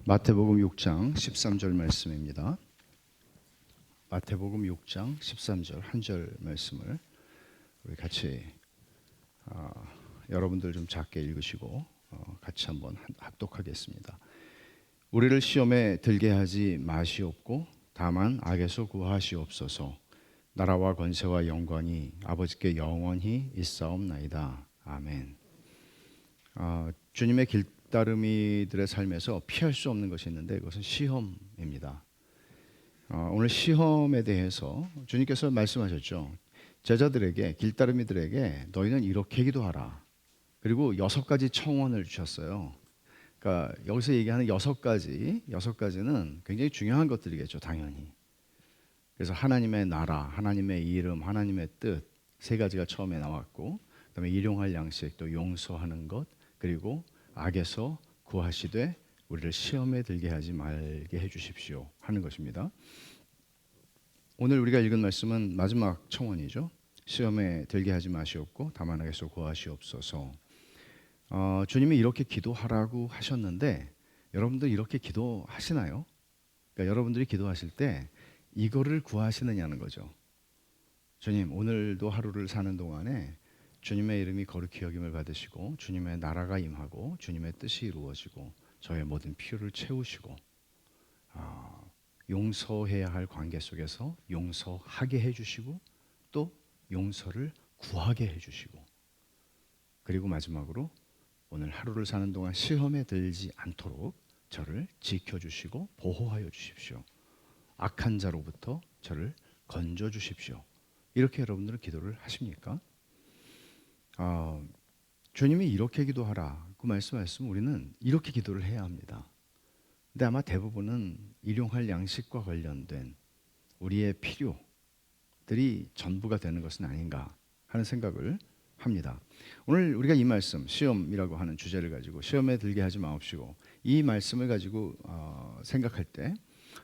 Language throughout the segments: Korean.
마태복음 6장 13절 말씀입니다. 마태복음 6장 13절 한 절 말씀을 우리 같이 여러분들 좀 작게 읽으시고 같이 한번 합독하겠습니다. 우리를 시험에 들게 하지 마시옵고 다만 악에서 구하시옵소서. 나라와 권세와 영광이 아버지께 영원히 있사옵나이다. 아멘. 주님의 길따르미들의 삶에서 피할 수 없는 것이 있는데 그것은 시험입니다. 오늘 시험에 대해서 주님께서 말씀하셨죠. 제자들에게, 길따르미들에게 너희는 이렇게 기도하라. 그리고 6가지 청원을 주셨어요. 그러니까 여기서 얘기하는 6가지는 굉장히 중요한 것들이겠죠, 당연히. 그래서 하나님의 나라, 하나님의 이름, 하나님의 뜻 3가지가 처음에 나왔고, 그다음에 일용할 양식, 또 용서하는 것, 그리고 악에서 구하시되 우리를 시험에 들게 하지 말게 해주십시오 하는 것입니다. 오늘 우리가 읽은 말씀은 마지막 청원이죠. 시험에 들게 하지 마시옵고 다만 악에서 구하시옵소서. 주님이 이렇게 기도하라고 하셨는데 여러분들 이렇게 기도하시나요? 그러니까 여러분들이 기도하실 때 이거를 구하시느냐는 거죠. 주님, 오늘도 하루를 사는 동안에 주님의 이름이 거룩히 여김을 받으시고 주님의 나라가 임하고 주님의 뜻이 이루어지고 저의 모든 필요를 채우시고 용서해야 할 관계 속에서 용서하게 해주시고 또 용서를 구하게 해주시고 그리고 마지막으로 오늘 하루를 사는 동안 시험에 들지 않도록 저를 지켜주시고 보호하여 주십시오. 악한 자로부터 저를 건져 주십시오. 이렇게 여러분들은 기도를 하십니까? 주님이 이렇게 기도하라고 말씀하셨으면 우리는 이렇게 기도를 해야 합니다. 근데 아마 대부분은 일용할 양식과 관련된 우리의 필요들이 전부가 되는 것은 아닌가 하는 생각을 합니다. 오늘 우리가 이 말씀, 시험이라고 하는 주제를 가지고 시험에 들게 하지 마옵시고 이 말씀을 가지고 생각할 때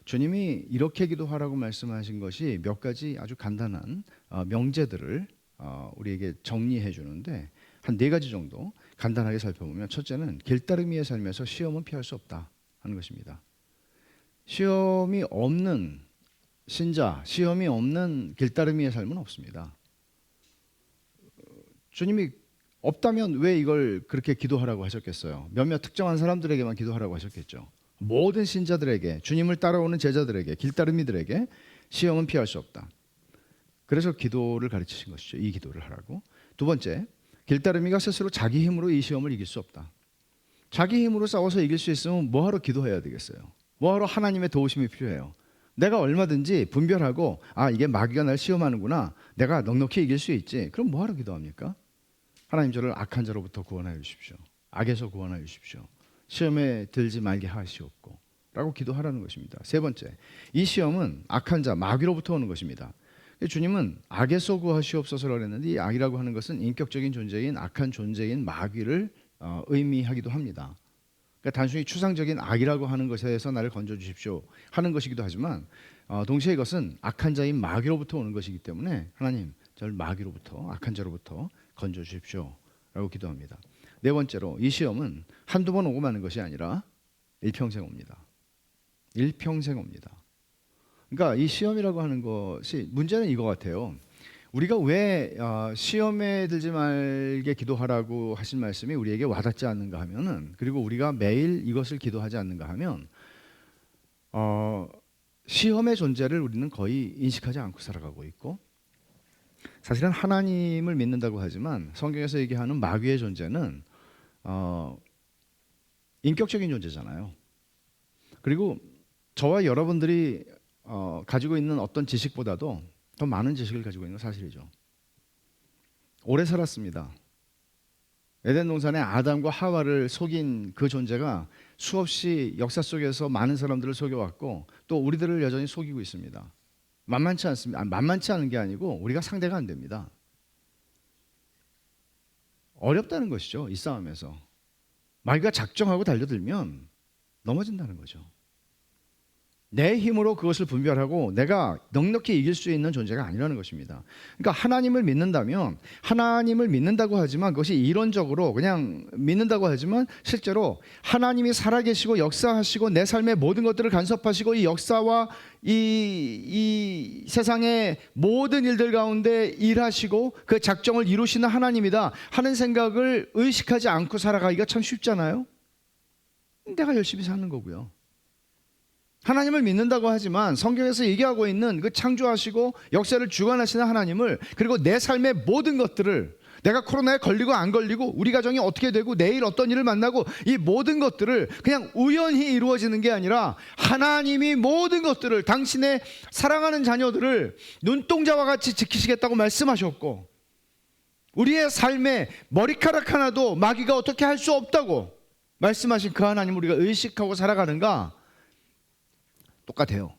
주님이 이렇게 기도하라고 말씀하신 것이 몇 가지 아주 간단한 명제들을 우리에게 정리해 주는데 한 4가지 정도 간단하게 살펴보면, 첫째는 길따르미의 삶에서 시험은 피할 수 없다 하는 것입니다. 시험이 없는 신자, 시험이 없는 길따르미의 삶은 없습니다. 주님이 없다면 왜 이걸 그렇게 기도하라고 하셨겠어요? 몇몇 특정한 사람들에게만 기도하라고 하셨겠죠. 모든 신자들에게, 주님을 따라오는 제자들에게, 길따르미들에게 시험은 피할 수 없다. 그래서 기도를 가르치신 것이죠. 이 기도를 하라고. 2번째, 길따르미가 스스로 자기 힘으로 이 시험을 이길 수 없다. 자기 힘으로 싸워서 이길 수 있으면 뭐하러 기도해야 되겠어요? 뭐하러 하나님의 도우심이 필요해요? 내가 얼마든지 분별하고 이게 마귀가 날 시험하는구나, 내가 넉넉히 이길 수 있지. 그럼 뭐하러 기도합니까? 하나님, 저를 악한 자로부터 구원하여 주십시오. 악에서 구원하여 주십시오. 시험에 들지 말게 하시옵고 라고 기도하라는 것입니다. 3번째, 이 시험은 악한 자, 마귀로부터 오는 것입니다. 주님은 악에서 구하시옵소서라고 했는데 이 악이라고 하는 것은 인격적인 존재인 악한 존재인 마귀를 의미하기도 합니다. 그러니까 단순히 추상적인 악이라고 하는 것에서 나를 건져 주십시오 하는 것이기도 하지만 동시에 이것은 악한 자인 마귀로부터 오는 것이기 때문에 하나님, 저를 마귀로부터, 악한 자로부터 건져 주십시오 라고 기도합니다. 4번째로, 이 시험은 한두 번 오고 마는 것이 아니라 일평생 옵니다. 일평생 옵니다. 그러니까 이 시험이라고 하는 것이, 문제는 이거 같아요. 우리가 왜 시험에 들지 말게 기도하라고 하신 말씀이 우리에게 와닿지 않는가 하면은, 그리고 우리가 매일 이것을 기도하지 않는가 하면 시험의 존재를 우리는 거의 인식하지 않고 살아가고 있고, 사실은 하나님을 믿는다고 하지만 성경에서 얘기하는 마귀의 존재는 인격적인 존재잖아요. 그리고 저와 여러분들이 가지고 있는 어떤 지식보다도 더 많은 지식을 가지고 있는 건 사실이죠. 오래 살았습니다. 에덴 동산에 아담과 하와를 속인 그 존재가 수없이 역사 속에서 많은 사람들을 속여왔고 또 우리들을 여전히 속이고 있습니다. 만만치 않습니다. 만만치 않은 게 아니고 우리가 상대가 안 됩니다. 어렵다는 것이죠. 이 싸움에서 마귀가 작정하고 달려들면 넘어진다는 거죠. 내 힘으로 그것을 분별하고 내가 넉넉히 이길 수 있는 존재가 아니라는 것입니다. 그러니까 하나님을 믿는다면, 하나님을 믿는다고 하지만 그것이 이론적으로 그냥 믿는다고 하지만 실제로 하나님이 살아계시고 역사하시고 내 삶의 모든 것들을 간섭하시고 이 역사와 이 세상의 모든 일들 가운데 일하시고 그 작정을 이루시는 하나님이다 하는 생각을 의식하지 않고 살아가기가 참 쉽잖아요. 내가 열심히 사는 거고요. 하나님을 믿는다고 하지만 성경에서 얘기하고 있는 그 창조하시고 역사를 주관하시는 하나님을, 그리고 내 삶의 모든 것들을, 내가 코로나에 걸리고 안 걸리고 우리 가정이 어떻게 되고 내일 어떤 일을 만나고 이 모든 것들을 그냥 우연히 이루어지는 게 아니라 하나님이 모든 것들을, 당신의 사랑하는 자녀들을 눈동자와 같이 지키시겠다고 말씀하셨고, 우리의 삶에 머리카락 하나도 마귀가 어떻게 할 수 없다고 말씀하신 그 하나님을 우리가 의식하고 살아가는가? 똑같아요.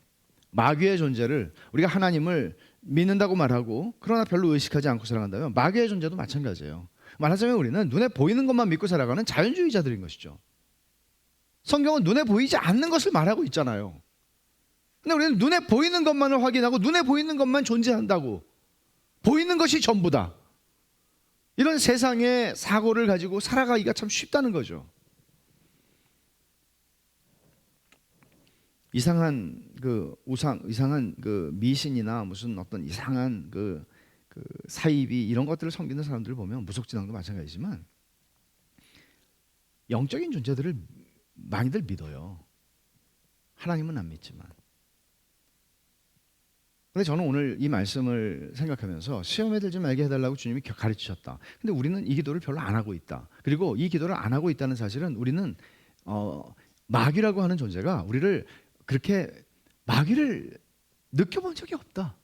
마귀의 존재를, 우리가 하나님을 믿는다고 말하고 그러나 별로 의식하지 않고 살아간다면 마귀의 존재도 마찬가지예요. 말하자면 우리는 눈에 보이는 것만 믿고 살아가는 자연주의자들인 것이죠. 성경은 눈에 보이지 않는 것을 말하고 있잖아요. 근데 우리는 눈에 보이는 것만을 확인하고 눈에 보이는 것만 존재한다고, 보이는 것이 전부다, 이런 세상의 사고를 가지고 살아가기가 참 쉽다는 거죠. 이상한 그 이상한 그 미신이나 무슨 어떤 이상한 그 사이비 이런 것들을 섬기는 사람들을 보면 무속진앙도 마찬가지지만 영적인 존재들을 많이들 믿어요. 하나님은 안 믿지만. 근데 저는 오늘 이 말씀을 생각하면서 시험에 들지 말게 해달라고 주님이 가르치셨다. 근데 우리는 이 기도를 별로 안 하고 있다. 그리고 이 기도를 안 하고 있다는 사실은 우리는 마귀라고 하는 존재가 우리를 그렇게, 마귀를 느껴본 적이 없다.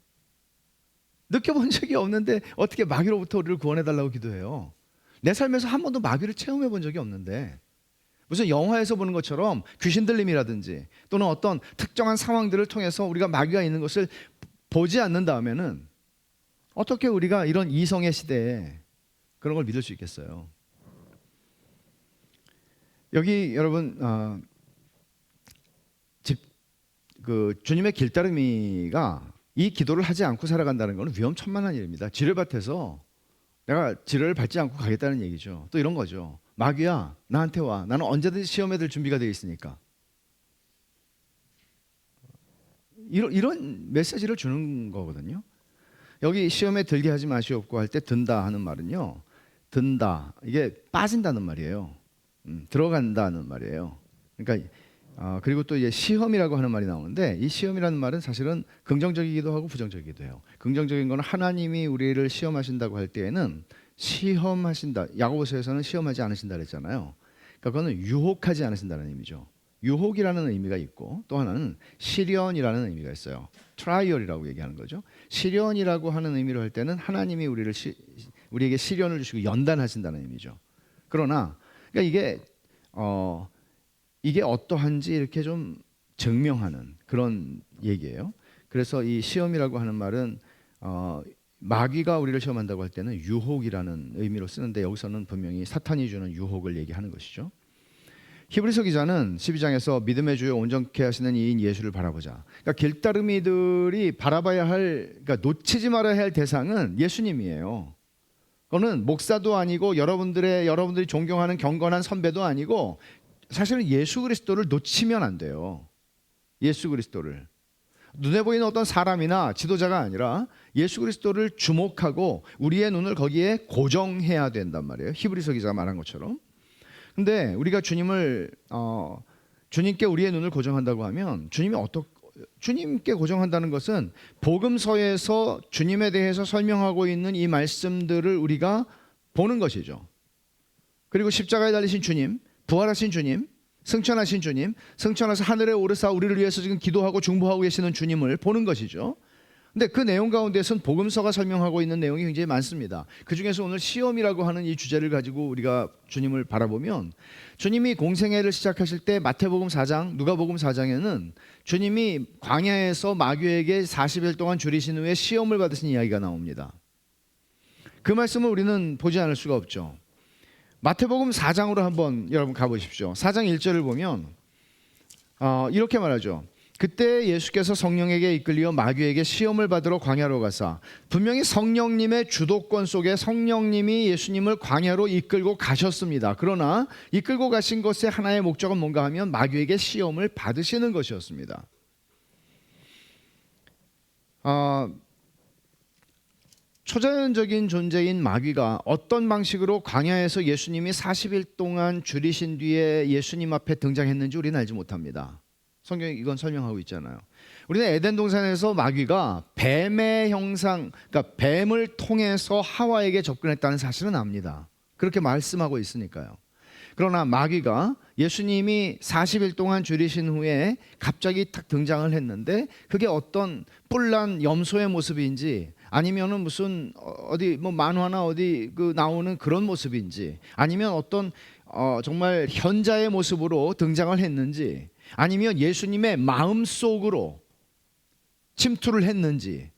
느껴본 적이 없는데 어떻게 마귀로부터 우리를 구원해달라고 기도해요? 내 삶에서 한 번도 마귀를 체험해 본 적이 없는데 무슨 영화에서 보는 것처럼 귀신 들림이라든지 또는 어떤 특정한 상황들을 통해서 우리가 마귀가 있는 것을 보지 않는다면은 어떻게 우리가 이런 이성의 시대에 그런 걸 믿을 수 있겠어요? 여기 여러분 주님의 길따름이가 이 기도를 하지 않고 살아간다는 것은 위험천만한 일입니다. 지뢰밭에서 내가 지뢰를 밟지 않고 가겠다는 얘기죠. 또 이런 거죠. 마귀야, 나한테 와. 나는 언제든지 시험에 들 준비가 되어 있으니까. 이런 메시지를 주는 거거든요. 여기 시험에 들게 하지 마시옵고 할 때 든다 하는 말은요, 든다, 이게 빠진다는 말이에요. 들어간다는 말이에요. 그러니까 그리고 또 이제 시험이라고 하는 말이 나오는데, 이 시험이라는 말은 사실은 긍정적이기도 하고 부정적이기도 해요. 긍정적인 거는 하나님이 우리를 시험하신다고 할 때에는 시험하신다. 야고보서에서는 시험하지 않으신다 그랬잖아요. 그러니까 그거는 유혹하지 않으신다는 의미죠. 유혹이라는 의미가 있고 또 하나는 시련이라는 의미가 있어요. 트라이얼이라고 얘기하는 거죠. 시련이라고 하는 의미로 할 때는 하나님이 우리에게 시련을 주시고 연단하신다는 의미죠. 그러나 그러니까 이게 어떠한지 이렇게 좀 증명하는 그런 얘기예요. 그래서 이 시험이라고 하는 말은 마귀가 우리를 시험한다고 할 때는 유혹이라는 의미로 쓰는데, 여기서는 분명히 사탄이 주는 유혹을 얘기하는 것이죠. 히브리서 기자는 12장에서 믿음의 주요 온전케 하시는 이인 예수를 바라보자. 그러니까 길따르미들이 바라봐야 할, 그러니까 놓치지 말아야 할 대상은 예수님이에요. 그거는 목사도 아니고 여러분들이 존경하는 경건한 선배도 아니고, 사실은 예수 그리스도를 놓치면 안 돼요. 예수 그리스도를. 눈에 보이는 어떤 사람이나 지도자가 아니라 예수 그리스도를 주목하고 우리의 눈을 거기에 고정해야 된단 말이에요. 히브리서 기자가 말한 것처럼. 근데 우리가 주님께 우리의 눈을 고정한다고 하면 주님께 고정한다는 것은 복음서에서 주님에 대해서 설명하고 있는 이 말씀들을 우리가 보는 것이죠. 그리고 십자가에 달리신 주님, 부활하신 주님, 승천하신 주님, 승천하서 하늘에 오르사 우리를 위해서 지금 기도하고 중보하고 계시는 주님을 보는 것이죠. 근데 그 내용 가운데서는 복음서가 설명하고 있는 내용이 굉장히 많습니다. 그중에서 오늘 시험이라고 하는 이 주제를 가지고 우리가 주님을 바라보면, 주님이 공생애를 시작하실 때 마태복음 4장, 누가복음 4장에는 주님이 광야에서 마귀에게 40일 동안 줄이신 후에 시험을 받으신 이야기가 나옵니다. 그 말씀을 우리는 보지 않을 수가 없죠. 마태복음 4장으로 한번 여러분 가보십시오. 4장 1절을 보면 이렇게 말하죠. 그때 예수께서 성령에게 이끌려 마귀에게 시험을 받으러 광야로 가사, 분명히 성령님의 주도권 속에 성령님이 예수님을 광야로 이끌고 가셨습니다. 그러나 이끌고 가신 것의 하나의 목적은 뭔가 하면 마귀에게 시험을 받으시는 것이었습니다. 초자연적인 존재인 마귀가 어떤 방식으로 광야에서 예수님이 40일 동안 줄이신 뒤에 예수님 앞에 등장했는지 우리는 알지 못합니다. 성경이 이건 설명하고 있잖아요. 우리는 에덴 동산에서 마귀가 뱀의 형상, 그러니까 뱀을 통해서 하와에게 접근했다는 사실은 압니다. 그렇게 말씀하고 있으니까요. 그러나 마귀가 예수님이 40일 동안 줄이신 후에 갑자기 탁 등장을 했는데 그게 어떤 뿔난 염소의 모습인지 아니면은 무슨 어디 뭐 만화나 어디 그 나오는 그런 모습인지 아니면 어떤 정말 현자의 모습으로 등장을 했는지 아니면 예수님의 마음속으로 침투를 했는지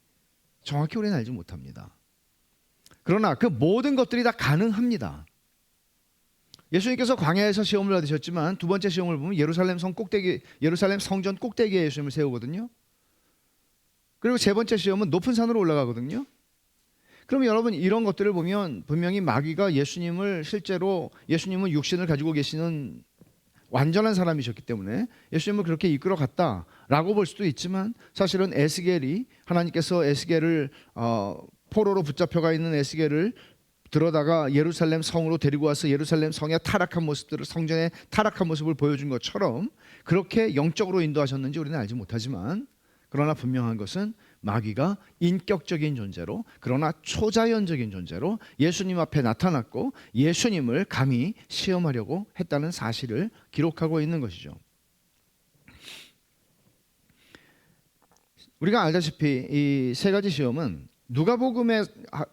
정확히 우리는 알지 못합니다. 그러나 그 모든 것들이 다 가능합니다. 예수님께서 광야에서 시험을 받으셨지만 두 번째 시험을 보면 예루살렘 성전 꼭대기에 예수님을 세우거든요. 그리고 세 번째 시험은 높은 산으로 올라가거든요. 그럼 여러분 이런 것들을 보면 분명히 마귀가 예수님은 육신을 가지고 계시는 완전한 사람이셨기 때문에 예수님을 그렇게 이끌어 갔다라고 볼 수도 있지만 사실은 하나님께서 에스겔을 포로로 붙잡혀가 있는 에스겔을 들어다가 예루살렘 성으로 데리고 와서 예루살렘 성의 타락한 모습들을 성전의 타락한 모습을 보여준 것처럼 그렇게 영적으로 인도하셨는지 우리는 알지 못하지만 그러나 분명한 것은 마귀가 인격적인 존재로 그러나 초자연적인 존재로 예수님 앞에 나타났고 예수님을 감히 시험하려고 했다는 사실을 기록하고 있는 것이죠. 우리가 알다시피 이 세 가지 시험은 누가복음의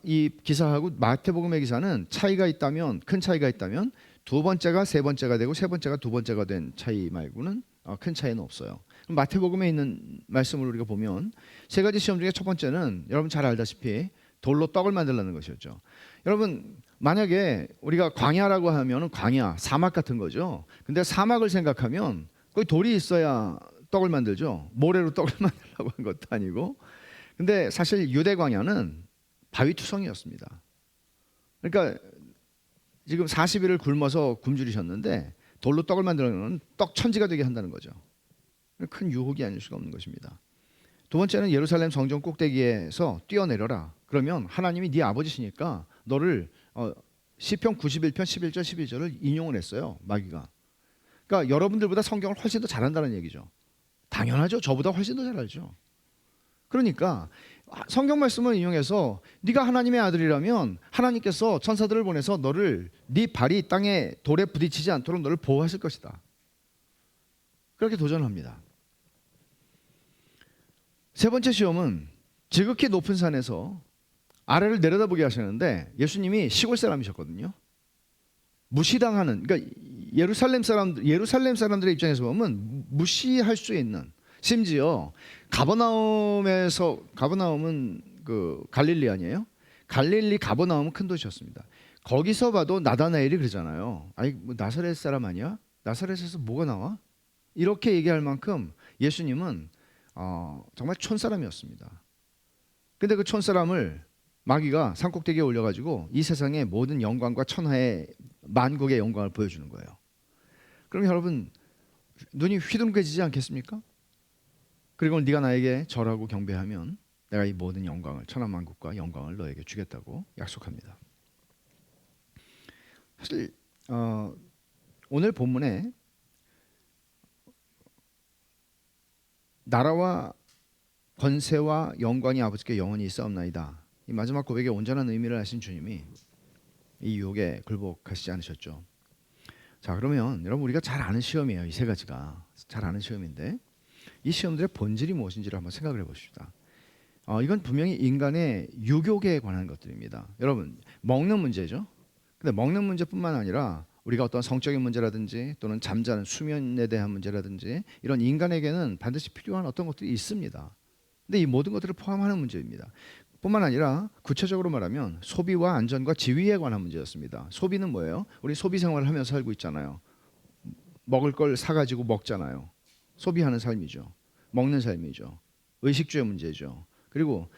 이 기사하고 마태복음의 기사는 차이가 있다면 큰 차이가 있다면 두 번째가 세 번째가 되고 세 번째가 두 번째가 된 차이 말고는 큰 차이는 없어요. 마태복음에 있는 말씀을 우리가 보면 세 가지 시험 중에 첫 번째는 여러분 잘 알다시피 돌로 떡을 만들라는 것이었죠. 여러분 만약에 우리가 광야라고 하면 광야 사막 같은 거죠. 근데 사막을 생각하면 거기 돌이 있어야 떡을 만들죠. 모래로 떡을 만들라고 한 것도 아니고. 근데 사실 유대 광야는 바위투성이었습니다. 그러니까 지금 40일을 굶어서 굶주리셨는데 돌로 떡을 만들면 떡 천지가 되게 한다는 거죠. 큰 유혹이 아닐 수가 없는 것입니다. 두 번째는 예루살렘 성전 꼭대기에서 뛰어내려라. 그러면 하나님이 네 아버지시니까 너를 시편 91편 11절 12절을 인용을 했어요. 마귀가. 그러니까 여러분들보다 성경을 훨씬 더 잘한다는 얘기죠. 당연하죠. 저보다 훨씬 더 잘 알죠. 그러니까 성경 말씀을 인용해서 네가 하나님의 아들이라면 하나님께서 천사들을 보내서 너를 네 발이 땅에 돌에 부딪히지 않도록 너를 보호하실 것이다. 그렇게 도전합니다. 세 번째 시험은 지극히 높은 산에서 아래를 내려다보게 하시는데 예수님이 시골 사람이셨거든요. 무시당하는, 그러니까 예루살렘 사람들의 입장에서 보면 무시할 수 있는, 심지어 가버나움은 그 갈릴리 아니에요? 갈릴리 가버나움은 큰 도시였습니다. 거기서 봐도 나다나엘이 그러잖아요. 아니 뭐 나사렛 사람 아니야? 나사렛에서 뭐가 나와? 이렇게 얘기할 만큼 예수님은 정말 촌사람이었습니다. 근데 그 촌사람을 마귀가 산꼭대기에 올려가지고 이 세상의 모든 영광과 천하의 만국의 영광을 보여주는 거예요. 그럼 여러분 눈이 휘둥그레지지 않겠습니까? 그리고 네가 나에게 절하고 경배하면 내가 이 모든 영광을 천하만국과 영광을 너에게 주겠다고 약속합니다. 사실 오늘 본문에 나라와 권세와 영광이 아버지께 영원히 있사옵나이다. 이 마지막 고백의 온전한 의미를 하신 주님이 이 유혹에 굴복하시지 않으셨죠. 자, 그러면 여러분 우리가 잘 아는 시험이에요. 이 세 가지가 잘 아는 시험인데 이 시험들의 본질이 무엇인지를 한번 생각을 해보십시다. 이건 분명히 인간의 유교에 관한 것들입니다. 여러분 먹는 문제죠. 근데 먹는 문제뿐만 아니라 우리가 어떤 성적인 문제라든지 또는 잠자는 수면에 대한 문제라든지 이런 인간에게는 반드시 필요한 어떤 것들이 있습니다. 근데 이 모든 것들을 포함하는 문제입니다. 뿐만 아니라 구체적으로 말하면 소비와 안전과 지위에 관한 문제였습니다. 소비는 뭐예요? 우리 소비 생활을 하면서 살고 있잖아요. 먹을 걸 사가지고 먹잖아요. 소비하는 삶이죠. 먹는 삶이죠. 의식주의 문제죠. 그리고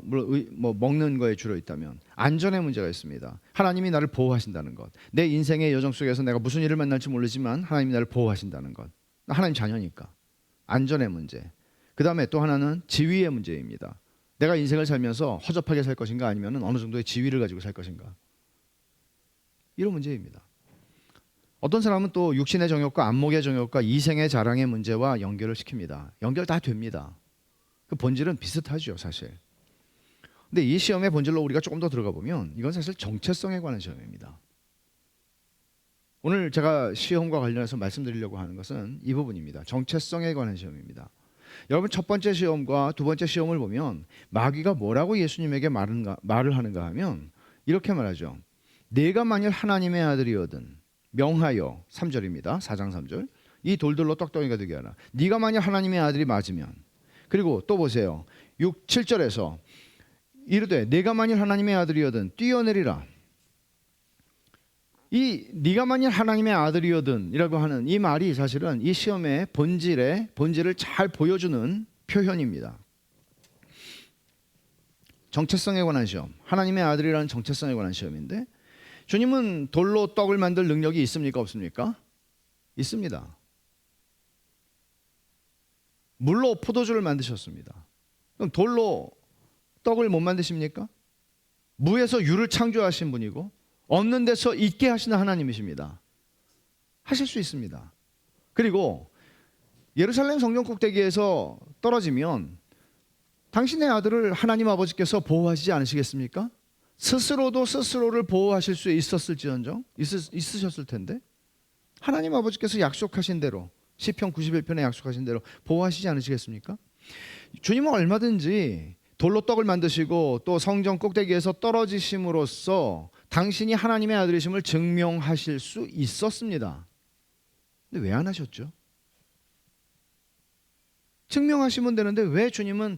물론 먹는 거에 주로 있다면 안전의 문제가 있습니다. 하나님이 나를 보호하신다는 것. 내 인생의 여정 속에서 내가 무슨 일을 만날지 모르지만 하나님이 나를 보호하신다는 것. 하나님 자녀니까. 안전의 문제. 그 다음에 또 하나는 지위의 문제입니다. 내가 인생을 살면서 허접하게 살 것인가 아니면 어느 정도의 지위를 가지고 살 것인가. 이런 문제입니다. 어떤 사람은 또 육신의 정욕과 안목의 정욕과 이생의 자랑의 문제와 연결을 시킵니다. 연결 다 됩니다. 그 본질은 비슷하죠, 사실. 근데 이 시험의 본질로 우리가 조금 더 들어가 보면 이건 사실 정체성에 관한 시험입니다. 오늘 제가 시험과 관련해서 말씀드리려고 하는 것은 이 부분입니다. 정체성에 관한 시험입니다. 여러분, 첫 번째 시험과 두 번째 시험을 보면 마귀가 뭐라고 예수님에게 말을 하는가 하면 이렇게 말하죠. 내가 만일 하나님의 아들이거든 명하여, 3절입니다. 4장 3절. 이 돌들로 떡덩이가 되게 하라. 네가 만일 하나님의 아들이 맞으면. 그리고 또 보세요. 6, 7절에서 이르되 내가 만일 하나님의 아들이거든 뛰어내리라. 이 네가 만일 하나님의 아들이거든 이라고 하는 이 말이 사실은 이 시험의 본질을 잘 보여주는 표현입니다. 정체성에 관한 시험, 하나님의 아들이라는 정체성에 관한 시험인데, 주님은 돌로 떡을 만들 능력이 있습니까 없습니까? 있습니다. 물로 포도주를 만드셨습니다. 그럼 돌로 떡을 못 만드십니까? 무에서 유를 창조하신 분이고 없는 데서 있게 하시는 하나님이십니다. 하실 수 있습니다. 그리고 예루살렘 성전 꼭대기에서 떨어지면 당신의 아들을 하나님 아버지께서 보호하시지 않으시겠습니까? 스스로도 스스로를 보호하실 수 있었을지언정 있으셨을 텐데 하나님 아버지께서 약속하신 대로 시편 91편에 약속하신 대로 보호하시지 않으시겠습니까? 주님은 얼마든지 돌로 떡을 만드시고 또 성전 꼭대기에서 떨어지심으로써 당신이 하나님의 아들이심을 증명하실 수 있었습니다. 근데 왜 안 하셨죠? 증명하시면 되는데 왜 주님은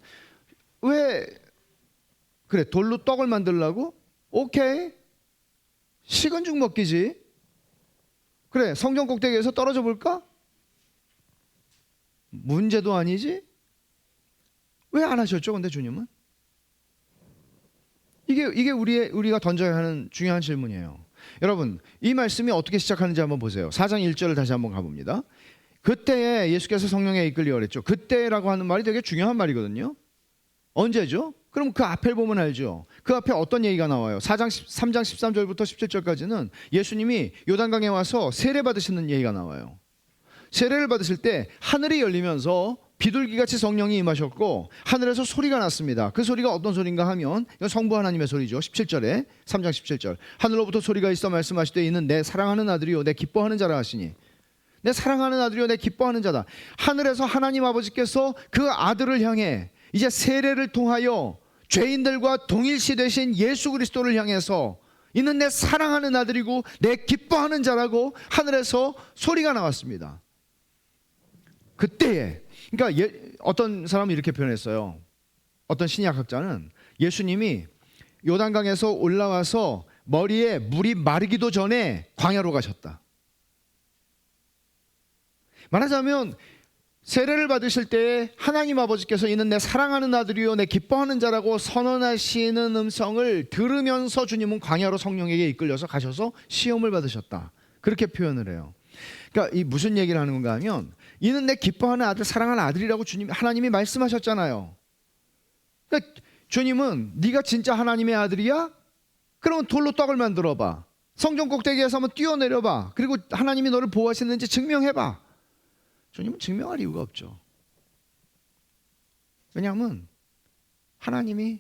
그래 돌로 떡을 만들라고? 오케이, 식은 죽 먹기지. 그래 성전 꼭대기에서 떨어져 볼까? 문제도 아니지. 왜 안 하셨죠? 근데 주님은 이게 우리가 던져야 하는 중요한 질문이에요. 여러분, 이 말씀이 어떻게 시작하는지 한번 보세요. 4장 1절을 다시 한번 가봅니다. 그때에 예수께서 성령에 이끌리어 그랬죠. 그때라고 하는 말이 되게 중요한 말이거든요. 언제죠? 그럼 그 앞을 보면 알죠. 그 앞에 어떤 얘기가 나와요? 3장 13절부터 17절까지는 예수님이 요단강에 와서 세례 받으시는 얘기가 나와요. 세례를 받으실 때 하늘이 열리면서 비둘기같이 성령이 임하셨고 하늘에서 소리가 났습니다. 그 소리가 어떤 소리인가 하면 이건 성부 하나님의 소리죠. 17절에 3장 17절 하늘로부터 소리가 있어 말씀하시되 이는 내 사랑하는 아들이요 내 기뻐하는 자라 하시니, 내 사랑하는 아들이요 내 기뻐하는 자다. 하늘에서 하나님 아버지께서 그 아들을 향해 이제 세례를 통하여 죄인들과 동일시 되신 예수 그리스도를 향해서 이는 내 사랑하는 아들이고 내 기뻐하는 자라고 하늘에서 소리가 나왔습니다. 그때에, 그러니까 어떤 사람이 이렇게 표현했어요. 어떤 신약학자는 예수님이 요단강에서 올라와서 머리에 물이 마르기도 전에 광야로 가셨다. 말하자면 세례를 받으실 때에 하나님 아버지께서 이는 내 사랑하는 아들이요 내 기뻐하는 자라고 선언하시는 음성을 들으면서 주님은 광야로 성령에게 이끌려서 가셔서 시험을 받으셨다. 그렇게 표현을 해요. 그러니까 이 무슨 얘기를 하는 건가 하면 이는 내 기뻐하는 아들, 사랑하는 아들이라고 하나님이 말씀하셨잖아요. 그러니까 주님은 네가 진짜 하나님의 아들이야? 그러면 돌로 떡을 만들어봐. 성전 꼭대기에서 한번 뛰어내려봐. 그리고 하나님이 너를 보호하시는지 증명해봐. 주님은 증명할 이유가 없죠. 왜냐하면 하나님이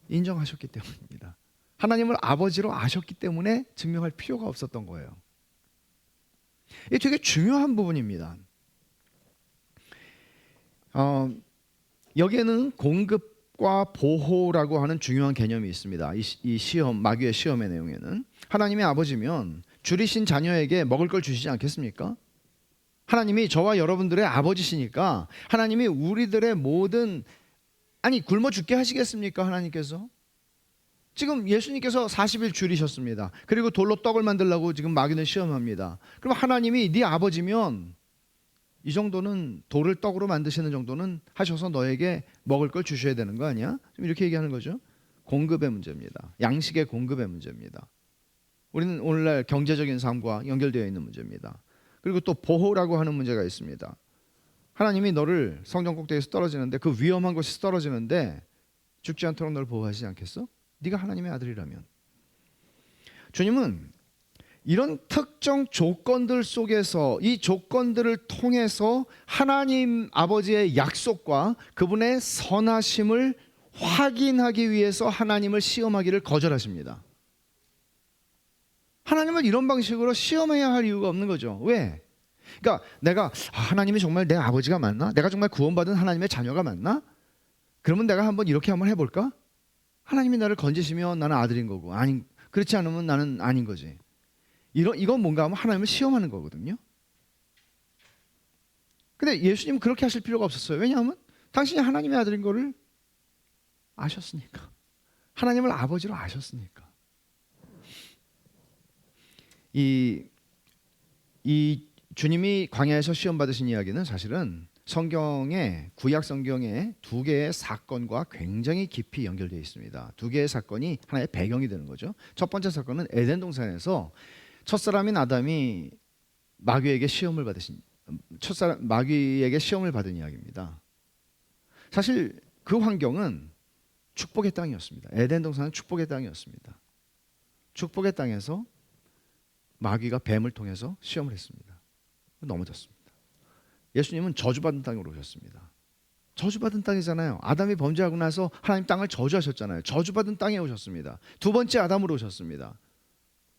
인정하셨기 때문입니다. 하나님을 아버지로 아셨기 때문에 증명할 필요가 없었던 거예요. 이게 되게 중요한 부분입니다. 여기에는 공급과 보호라고 하는 중요한 개념이 있습니다. 이 시험, 마귀의 시험의 내용에는 하나님의 아버지면 줄이신 자녀에게 먹을 걸 주시지 않겠습니까? 하나님이 저와 여러분들의 아버지시니까 하나님이 우리들의 모든, 굶어 죽게 하시겠습니까? 하나님께서 지금 예수님께서 40일 줄이셨습니다. 그리고 돌로 떡을 만들려고 지금 마귀는 시험합니다. 그럼 하나님이 네 아버지면 이 정도는 돌을 떡으로 만드시는 정도는 하셔서 너에게 먹을 걸 주셔야 되는 거 아니야? 좀 이렇게 얘기하는 거죠. 공급의 문제입니다. 양식의 공급의 문제입니다. 우리는 오늘날 경제적인 삶과 연결되어 있는 문제입니다. 그리고 또 보호라고 하는 문제가 있습니다. 하나님이 너를 성전 꼭대기에서 떨어지는데, 그 위험한 곳에서 떨어지는데 죽지 않도록 너를 보호하시지 않겠어? 네가 하나님의 아들이라면. 주님은 이런 특정 조건들 속에서, 이 조건들을 통해서 하나님 아버지의 약속과 그분의 선하심을 확인하기 위해서 하나님을 시험하기를 거절하십니다. 하나님을 이런 방식으로 시험해야 할 이유가 없는 거죠. 왜? 그러니까 내가 하나님이 정말 내 아버지가 맞나? 내가 정말 구원받은 하나님의 자녀가 맞나? 그러면 내가 한번 이렇게 한번 해볼까? 하나님이 나를 건지시면 나는 아들인 거고, 아니 그렇지 않으면 나는 아닌 거지. 이건 뭔가 하면 하나님을 시험하는 거거든요. 근데 예수님은 그렇게 하실 필요가 없었어요. 왜냐하면 당신이 하나님의 아들인 거를 아셨으니까. 하나님을 아버지로 아셨으니까. 이 주님이 광야에서 시험 받으신 이야기는 사실은 성경의, 구약 성경의 두 개의 사건과 굉장히 깊이 연결되어 있습니다. 두 개의 사건이 하나의 배경이 되는 거죠. 첫 번째 사건은 에덴 동산에서 첫사람인 아담이 마귀에게 시험을 받은 이야기입니다. 사실 그 환경은 축복의 땅이었습니다. 에덴 동산은 축복의 땅이었습니다. 축복의 땅에서 마귀가 뱀을 통해서 시험을 했습니다. 넘어졌습니다. 예수님은 저주받은 땅으로 오셨습니다. 저주받은 땅이잖아요. 아담이 범죄하고 나서 하나님 땅을 저주하셨잖아요. 저주받은 땅에 오셨습니다. 두 번째 아담으로 오셨습니다.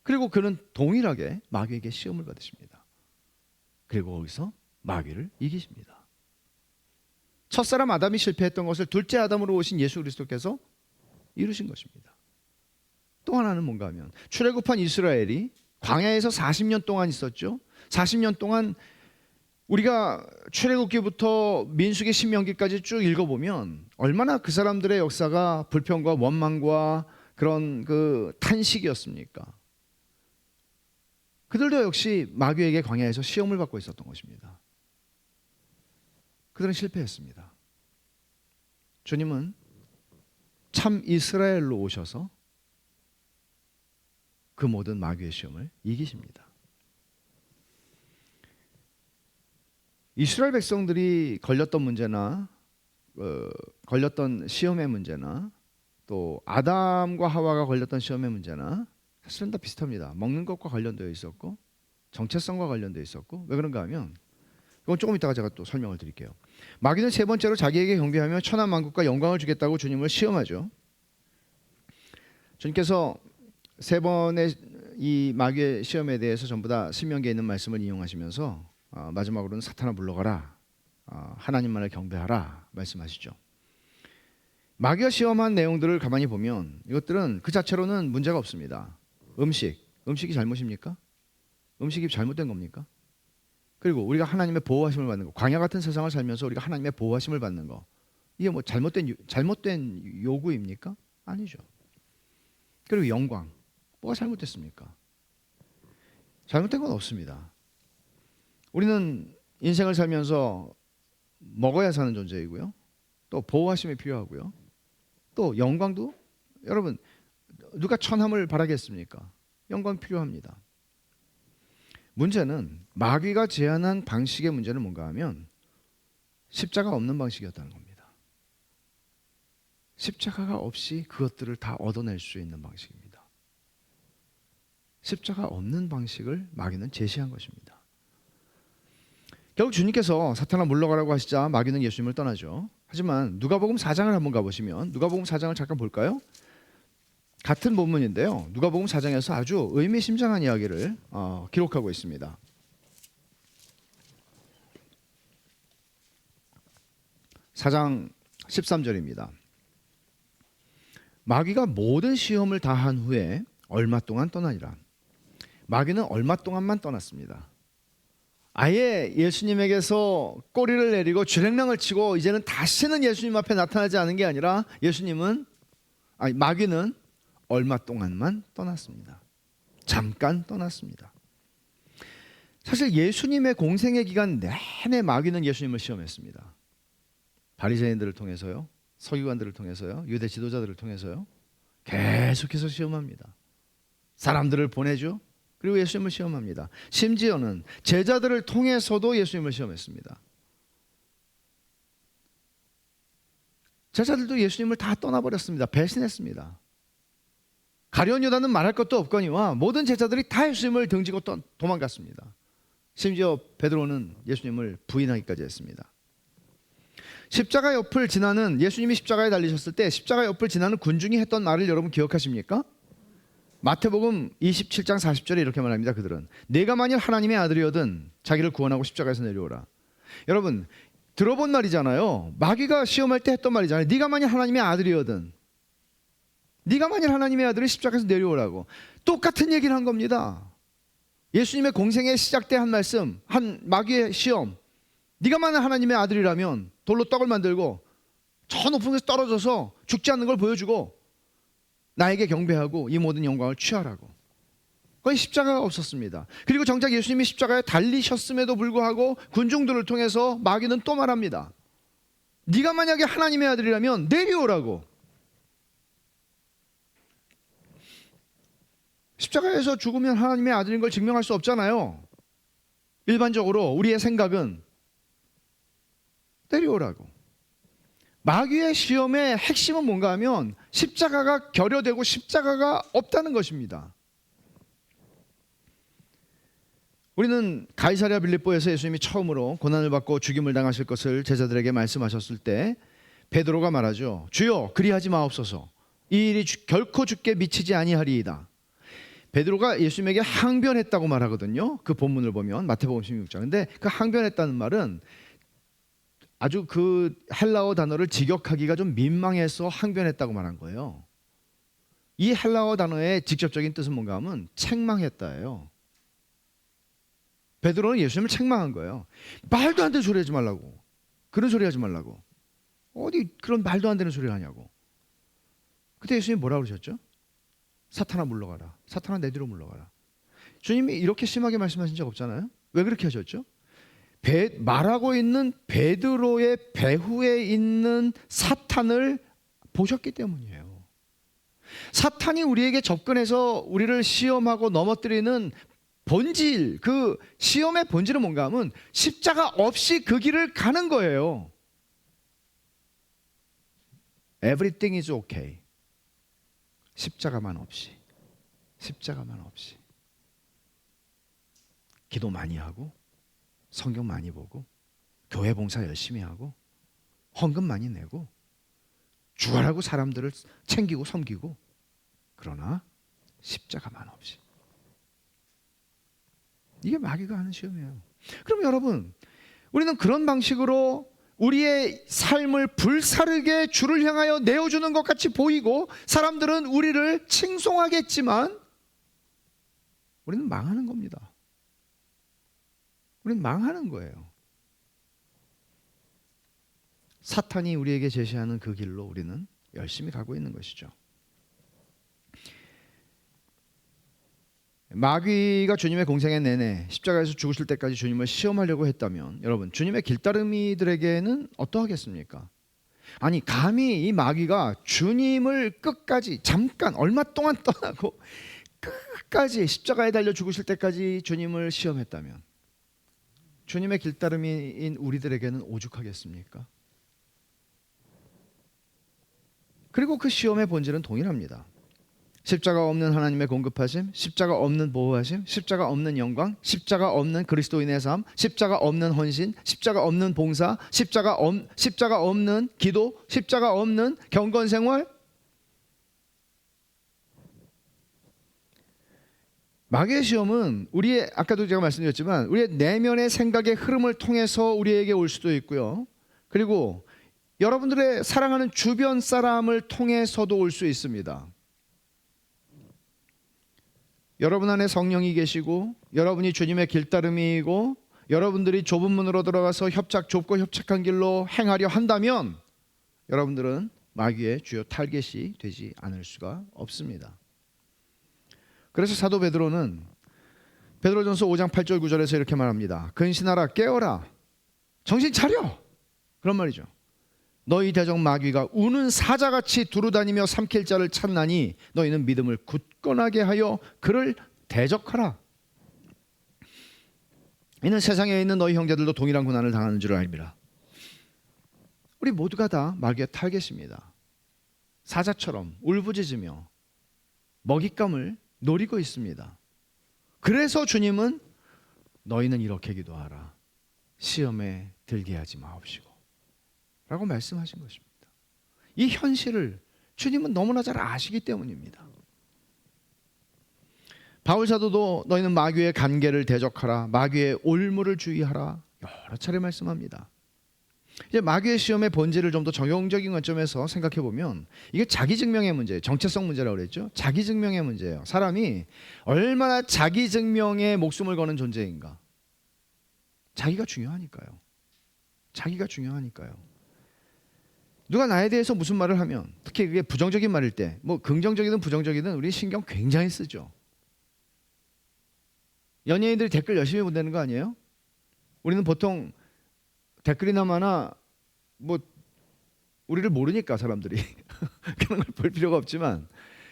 그리고 그는 동일하게 마귀에게 시험을 받으십니다. 그리고 거기서 마귀를 이기십니다. 첫사람 아담이 실패했던 것을 둘째 아담으로 오신 예수 그리스도께서 이루신 것입니다. 또 하나는 뭔가 하면 출애굽한 이스라엘이 광야에서 40년 동안 있었죠. 40년 동안 우리가 출애굽기부터 민수기 신명기까지 쭉 읽어보면 얼마나 그 사람들의 역사가 불평과 원망과 그런 그 탄식이었습니까? 그들도 역시 마귀에게 광야에서 시험을 받고 있었던 것입니다. 그들은 실패했습니다. 주님은 참 이스라엘로 오셔서 그 모든 마귀의 시험을 이기십니다. 이스라엘 백성들이 걸렸던 문제나 걸렸던 시험의 문제나 또 아담과 하와가 걸렸던 시험의 문제나 사실은 다 비슷합니다. 먹는 것과 관련되어 있었고 정체성과 관련되어 있었고, 왜 그런가 하면 이건 조금 이따가 제가 또 설명을 드릴게요. 마귀는 세 번째로 자기에게 경배하며 천하 만국과 영광을 주겠다고 주님을 시험하죠. 주님께서 세 번의 이 마귀의 시험에 대해서 전부 다 신명기에 있는 말씀을 인용하시면서 마지막으로는 사탄아 물러가라, 하나님만을 경배하라 말씀하시죠. 마귀가 시험한 내용들을 가만히 보면 이것들은 그 자체로는 문제가 없습니다. 음식이 잘못입니까? 음식이 잘못된 겁니까? 그리고 우리가 하나님의 보호하심을 받는 거, 광야 같은 세상을 살면서 우리가 하나님의 보호하심을 받는 거, 이게 뭐 잘못된 요구입니까? 아니죠. 그리고 영광, 뭐가 잘못됐습니까? 잘못된 건 없습니다. 우리는 인생을 살면서 먹어야 사는 존재이고요, 또 보호하심이 필요하고요, 또 영광도, 여러분 누가 천함을 바라겠습니까? 영광 필요합니다. 문제는 마귀가 제안한 방식의 문제는 뭔가 하면 십자가 없는 방식이었다는 겁니다. 십자가가 없이 그것들을 다 얻어낼 수 있는 방식입니다. 십자가 없는 방식을 마귀는 제시한 것입니다. 결국 주님께서 사탄아 물러가라고 하시자 마귀는 예수님을 떠나죠. 하지만 누가복음 4장을 한번 가보시면, 누가복음 4장을 잠깐 볼까요? 같은 본문인데요, 누가복음 4장에서 아주 의미심장한 이야기를 기록하고 있습니다. 4장 13절입니다. 마귀가 모든 시험을 다 한 후에 얼마 동안 떠나니라. 마귀는 얼마 동안만 떠났습니다. 아예 예수님에게서 꼬리를 내리고 주랭랑을 치고 이제는 다시는 예수님 앞에 나타나지 않은 게 아니라 마귀는 얼마 동안만 떠났습니다. 잠깐 떠났습니다. 사실 예수님의 공생의 기간 내내 마귀는 예수님을 시험했습니다. 바리새인들을 통해서요, 서기관들을 통해서요, 유대 지도자들을 통해서요, 계속해서 시험합니다. 사람들을 보내죠. 그리고 예수님을 시험합니다. 심지어는 제자들을 통해서도 예수님을 시험했습니다. 제자들도 예수님을 다 떠나버렸습니다. 배신했습니다. 가룟 유다는 말할 것도 없거니와 모든 제자들이 다 예수님을 등지고 도망갔습니다. 심지어 베드로는 예수님을 부인하기까지 했습니다. 십자가 옆을 지나는, 예수님이 십자가에 달리셨을 때 십자가 옆을 지나는 군중이 했던 말을 여러분 기억하십니까? 마태복음 27장 40절에 이렇게 말합니다. 그들은 내가 만일 하나님의 아들이거든 자기를 구원하고 십자가에서 내려오라. 여러분 들어본 말이잖아요. 마귀가 시험할 때 했던 말이잖아요. 네가 만일 하나님의 아들이거든, 네가 만일 하나님의 아들이 십자가에서 내려오라고. 똑같은 얘기를 한 겁니다. 예수님의 공생의 시작 때 한 말씀, 한 마귀의 시험. 네가 만일 하나님의 아들이라면 돌로 떡을 만들고 저 높은 곳에서 떨어져서 죽지 않는 걸 보여주고 나에게 경배하고 이 모든 영광을 취하라고. 거의 십자가가 없었습니다. 그리고 정작 예수님이 십자가에 달리셨음에도 불구하고 군중들을 통해서 마귀는 또 말합니다. 네가 만약에 하나님의 아들이라면 내려오라고. 십자가에서 죽으면 하나님의 아들인 걸 증명할 수 없잖아요. 일반적으로 우리의 생각은 내려오라고. 마귀의 시험의 핵심은 뭔가 하면 십자가가 결여되고 십자가가 없다는 것입니다. 우리는 가이사랴 빌립보에서 예수님이 처음으로 고난을 받고 죽임을 당하실 것을 제자들에게 말씀하셨을 때 베드로가 말하죠. 주여 그리하지 마옵소서. 이 일이 결코 주께 미치지 아니하리이다. 베드로가 예수님에게 항변했다고 말하거든요. 그 본문을 보면 마태복음 16장. 근데 그 항변했다는 말은 아주 그 헬라어 단어를 직역하기가 좀 민망해서 항변했다고 말한 거예요. 이 헬라어 단어의 직접적인 뜻은 뭔가 하면 책망했다예요. 베드로는 예수님을 책망한 거예요. 말도 안 되는 소리 하지 말라고. 그런 소리 하지 말라고. 어디 그런 말도 안 되는 소리를 하냐고. 그때 예수님이 뭐라고 그러셨죠? 사탄아 물러가라. 사탄아 내 뒤로 물러가라. 주님이 이렇게 심하게 말씀하신 적 없잖아요. 왜 그렇게 하셨죠? 말하고 있는 베드로의 배후에 있는 사탄을 보셨기 때문이에요. 사탄이 우리에게 접근해서 우리를 시험하고 넘어뜨리는 본질, 그 시험의 본질은 뭔가 하면 십자가 없이 그 길을 가는 거예요. Everything is okay. 십자가만 없이. 십자가만 없이. 기도 많이 하고 성경 많이 보고 교회 봉사 열심히 하고 헌금 많이 내고 죽어라고 사람들을 챙기고 섬기고, 그러나 십자가만 없이. 이게 마귀가 하는 시험이에요. 그럼 여러분, 우리는 그런 방식으로 우리의 삶을 불사르게 주를 향하여 내어주는 것 같이 보이고 사람들은 우리를 칭송하겠지만 우리는 망하는 겁니다. 우리는 망하는 거예요. 사탄이 우리에게 제시하는 그 길로 우리는 열심히 가고 있는 것이죠. 마귀가 주님의 공생애 내내 십자가에서 죽으실 때까지 주님을 시험하려고 했다면 여러분, 주님의 길따르미들에게는 어떠하겠습니까? 아니, 감히 이 마귀가 주님을 끝까지, 잠깐 얼마 동안 떠나고 끝까지 십자가에 달려 죽으실 때까지 주님을 시험했다면 주님의 길따르미인 우리들에게는 오죽하겠습니까? 그리고 그 시험의 본질은 동일합니다. 십자가 없는 하나님의 공급하심, 십자가 없는 보호하심, 십자가 없는 영광, 십자가 없는 그리스도인의 삶, 십자가 없는 헌신, 십자가 없는 봉사, 십자가 없는 기도, 십자가 없는 경건 생활. 마귀의 시험은 우리의, 아까도 제가 말씀드렸지만 우리의 내면의 생각의 흐름을 통해서 우리에게 올 수도 있고요. 그리고 여러분들의 사랑하는 주변 사람을 통해서도 올 수 있습니다. 여러분 안에 성령이 계시고 여러분이 주님의 길따름이고 여러분들이 좁은 문으로 들어가서 좁고 협착한 길로 행하려 한다면 여러분들은 마귀의 주요 타겟이 되지 않을 수가 없습니다. 그래서 사도 베드로는 베드로전서 5장 8절 9절에서 이렇게 말합니다. 근신하라, 깨어라, 정신 차려, 그런 말이죠. 너희 대적 마귀가 우는 사자같이 두루다니며 삼킬 자를 찾나니 너희는 믿음을 굳건하게 하여 그를 대적하라. 이는 세상에 있는 너희 형제들도 동일한 고난을 당하는 줄 알미라. 우리 모두가 다 마귀의 타겟입니다. 사자처럼 울부짖으며 먹잇감을 노리고 있습니다. 그래서 주님은 너희는 이렇게 기도하라, 시험에 들게 하지 마옵시고 라고 말씀하신 것입니다. 이 현실을 주님은 너무나 잘 아시기 때문입니다. 바울 사도도 너희는 마귀의 간계를 대적하라, 마귀의 올무를 주의하라 여러 차례 말씀합니다. 이제 마귀의 시험의 본질을 좀 더 적용적인 관점에서 생각해 보면 이게 자기 증명의 문제예요. 정체성 문제라고 그랬죠. 자기 증명의 문제예요. 사람이 얼마나 자기 증명에 목숨을 거는 존재인가. 자기가 중요하니까요. 자기가 중요하니까요. 누가 나에 대해서 무슨 말을 하면, 특히 그게 부정적인 말일 때, 뭐 긍정적이든 부정적이든 우리 신경 굉장히 쓰죠. 연예인들이 댓글 열심히 본다는 거 아니에요? 우리는 보통 댓글이나마나 뭐 우리를 모르니까 사람들이 그런 걸 볼 필요가 없지만,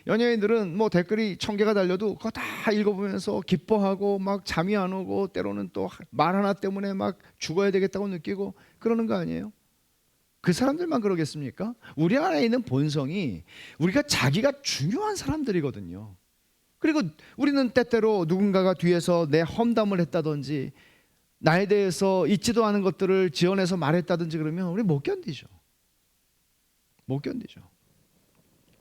연예인들은 뭐 댓글이 1000개가 달려도 그거 다 읽어보면서 기뻐하고 막 잠이 안 오고 때로는 또 말 하나 때문에 막 죽어야 되겠다고 느끼고 그러는 거 아니에요? 그 사람들만 그러겠습니까? 우리 안에 있는 본성이 우리가 자기가 중요한 사람들이거든요. 그리고 우리는 때때로 누군가가 뒤에서 내 험담을 했다든지 나에 대해서 있지도 않은 것들을 지어내서 말했다든지 그러면 우리 못 견디죠. 못 견디죠.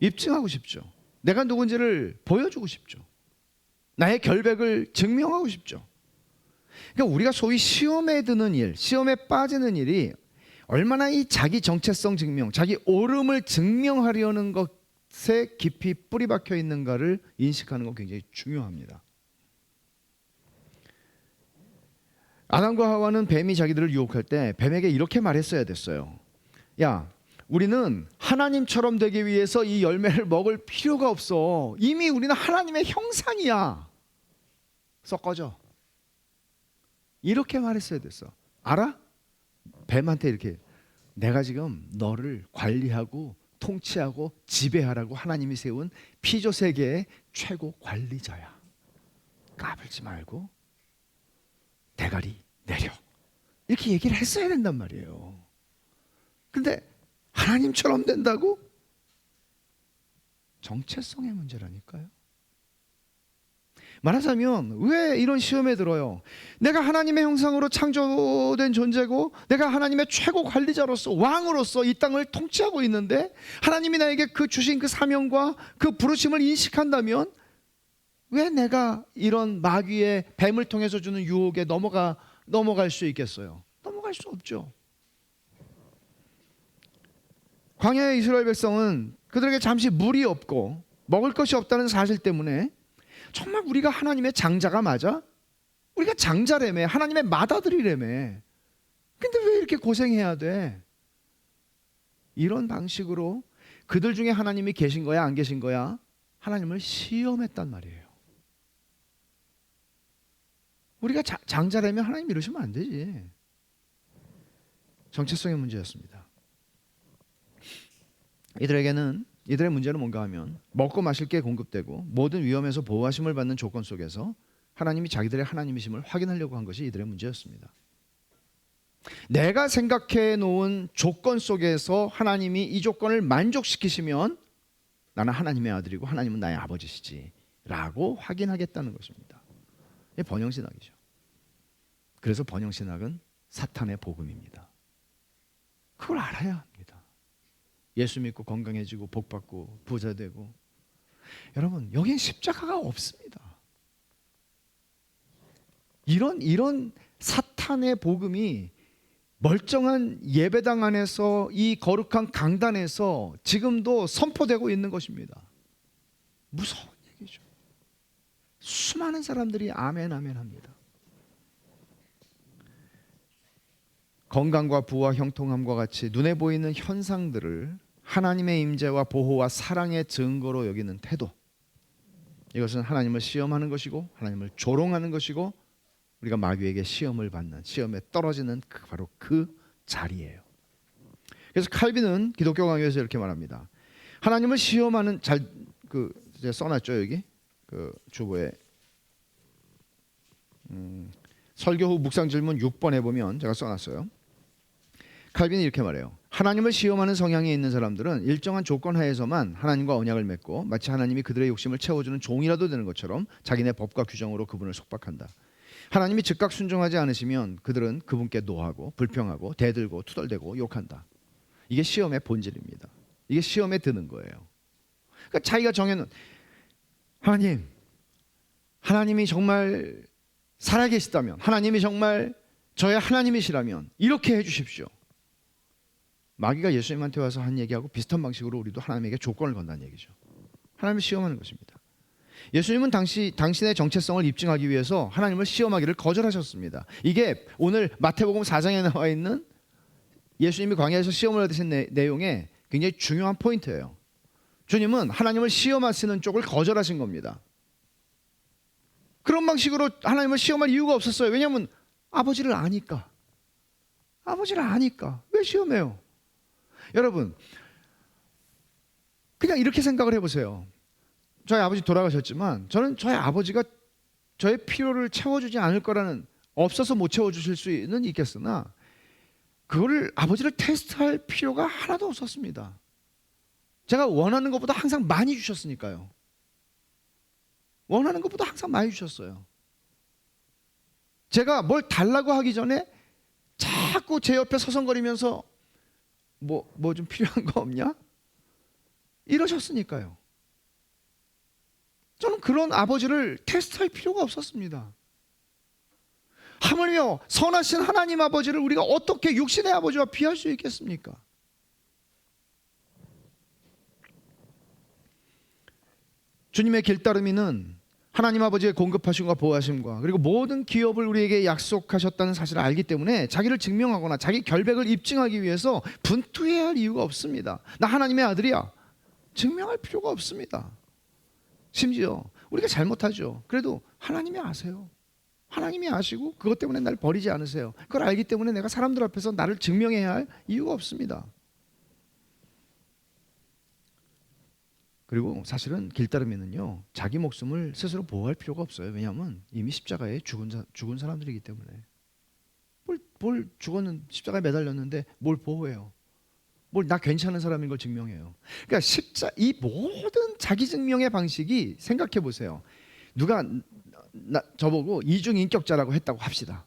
입증하고 싶죠. 내가 누군지를 보여주고 싶죠. 나의 결백을 증명하고 싶죠. 그러니까 우리가 소위 시험에 드는 일, 시험에 빠지는 일이 얼마나 이 자기 정체성 증명, 자기 옳음을 증명하려는 것에 깊이 뿌리 박혀 있는가를 인식하는 건 굉장히 중요합니다. 아담과 하와는 뱀이 자기들을 유혹할 때 뱀에게 이렇게 말했어야 됐어요. 야, 우리는 하나님처럼 되기 위해서 이 열매를 먹을 필요가 없어. 이미 우리는 하나님의 형상이야. 썩어져. 이렇게 말했어야 됐어. 알아? 뱀한테 이렇게, 내가 지금 너를 관리하고 통치하고 지배하라고 하나님이 세운 피조 세계의 최고 관리자야. 까불지 말고 대가리 내려. 이렇게 얘기를 했어야 된단 말이에요. 근데 하나님처럼 된다고? 정체성의 문제라니까요. 말하자면 왜 이런 시험에 들어요? 내가 하나님의 형상으로 창조된 존재고 내가 하나님의 최고 관리자로서 왕으로서 이 땅을 통치하고 있는데 하나님이 나에게 그 주신 그 사명과 그 부르심을 인식한다면 왜 내가 이런 마귀의 뱀을 통해서 주는 유혹에 넘어갈 수 있겠어요? 넘어갈 수 없죠. 광야의 이스라엘 백성은 그들에게 잠시 물이 없고 먹을 것이 없다는 사실 때문에 정말 우리가 하나님의 장자가 맞아? 우리가 장자라며, 하나님의 맏아들이라며. 근데 왜 이렇게 고생해야 돼? 이런 방식으로 그들 중에 하나님이 계신 거야 안 계신 거야? 하나님을 시험했단 말이에요. 우리가 장자라면 하나님 이러시면 안 되지. 정체성의 문제였습니다. 이들의 문제는 뭔가 하면 먹고 마실 게 공급되고 모든 위험에서 보호하심을 받는 조건 속에서 하나님이 자기들의 하나님이심을 확인하려고 한 것이 이들의 문제였습니다. 내가 생각해 놓은 조건 속에서 하나님이 이 조건을 만족시키시면 나는 하나님의 아들이고 하나님은 나의 아버지시지 라고 확인하겠다는 것입니다. 이게 번영신학이죠. 그래서 번영신학은 사탄의 복음입니다. 그걸 알아야 합니다. 예수 믿고 건강해지고 복받고 부자 되고. 여러분, 여기엔 십자가가 없습니다. 이런 사탄의 복음이 멀쩡한 예배당 안에서, 이 거룩한 강단에서 지금도 선포되고 있는 것입니다. 무서운 얘기죠. 수많은 사람들이 아멘 아멘 합니다. 건강과 부와 형통함과 같이 눈에 보이는 현상들을 하나님의 임재와 보호와 사랑의 증거로 여기는 태도, 이것은 하나님을 시험하는 것이고 하나님을 조롱하는 것이고 우리가 마귀에게 시험을 받는, 시험에 떨어지는 바로 그 자리예요. 그래서 칼빈은 기독교 강요에서 이렇게 말합니다. 하나님을 시험하는 이제 써놨죠 여기 주보에 설교 후 묵상 질문 6번에 보면 제가 써놨어요. 칼빈이 이렇게 말해요. 하나님을 시험하는 성향이 있는 사람들은 일정한 조건 하에서만 하나님과 언약을 맺고 마치 하나님이 그들의 욕심을 채워주는 종이라도 되는 것처럼 자기네 법과 규정으로 그분을 속박한다. 하나님이 즉각 순종하지 않으시면 그들은 그분께 노하고 불평하고 대들고 투덜대고 욕한다. 이게 시험의 본질입니다. 이게 시험에 드는 거예요. 그러니까 자기가 정해놓은 하나님이 정말 살아계시다면, 하나님이 정말 저의 하나님이시라면 이렇게 해주십시오. 마귀가 예수님한테 와서 한 얘기하고 비슷한 방식으로 우리도 하나님에게 조건을 건다는 얘기죠. 하나님을 시험하는 것입니다. 예수님은 당신의 정체성을 입증하기 위해서 하나님을 시험하기를 거절하셨습니다. 이게 오늘 마태복음 4장에 나와 있는 예수님이 광야에서 시험을 받으신 내용의 굉장히 중요한 포인트예요. 주님은 하나님을 시험하시는 쪽을 거절하신 겁니다. 그런 방식으로 하나님을 시험할 이유가 없었어요. 왜냐하면 아버지를 아니까. 아버지를 아니까. 왜 시험해요? 여러분, 그냥 이렇게 생각을 해보세요. 저희 아버지 돌아가셨지만 저는 저희 아버지가 저의 필요를 채워주지 않을 거라는, 없어서 못 채워주실 수는 있겠으나 그거를 아버지를 테스트할 필요가 하나도 없었습니다. 제가 원하는 것보다 항상 많이 주셨으니까요. 원하는 것보다 항상 많이 주셨어요. 제가 뭘 달라고 하기 전에 자꾸 제 옆에 서성거리면서 뭐 좀 필요한 거 없냐? 이러셨으니까요. 저는 그런 아버지를 테스트할 필요가 없었습니다. 하물며 선하신 하나님 아버지를 우리가 어떻게 육신의 아버지와 비할 수 있겠습니까? 주님의 길따름이는 하나님 아버지의 공급하심과 보호하심과 그리고 모든 기업을 우리에게 약속하셨다는 사실을 알기 때문에 자기를 증명하거나 자기 결백을 입증하기 위해서 분투해야 할 이유가 없습니다. 나 하나님의 아들이야. 증명할 필요가 없습니다. 심지어 우리가 잘못하죠. 그래도 하나님이 아세요. 하나님이 아시고 그것 때문에 날 버리지 않으세요. 그걸 알기 때문에 내가 사람들 앞에서 나를 증명해야 할 이유가 없습니다. 그리고 사실은 길따름이는요, 자기 목숨을 스스로 보호할 필요가 없어요. 왜냐하면 이미 십자가에 죽은 사람들이기 때문에. 뭘 죽었는, 십자가에 매달렸는데 뭘 보호해요? 뭘 나 괜찮은 사람인 걸 증명해요. 그러니까 이 모든 자기 증명의 방식이, 생각해 보세요. 누가 저보고 이중인격자라고 했다고 합시다.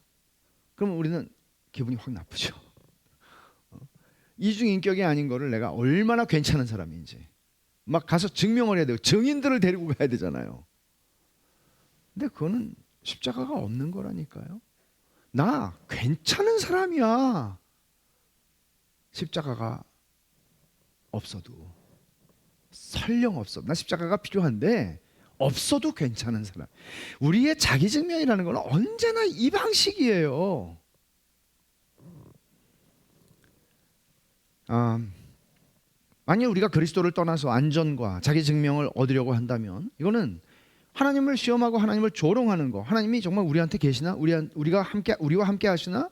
그러면 우리는 기분이 확 나쁘죠. 이중인격이 아닌 거를 내가 얼마나 괜찮은 사람인지 막 가서 증명을 해야 돼요. 증인들을 데리고 가야 되잖아요. 근데 그거는 십자가가 없는 거라니까요. 나 괜찮은 사람이야. 십자가가 없어도, 설령 없어도, 나 십자가가 필요한데 없어도 괜찮은 사람. 우리의 자기 증명이라는 건 언제나 이 방식이에요. 만약 우리가 그리스도를 떠나서 안전과 자기 증명을 얻으려고 한다면 이거는 하나님을 시험하고 하나님을 조롱하는 거, 하나님이 정말 우리한테 계시나? 우리와 함께 하시나?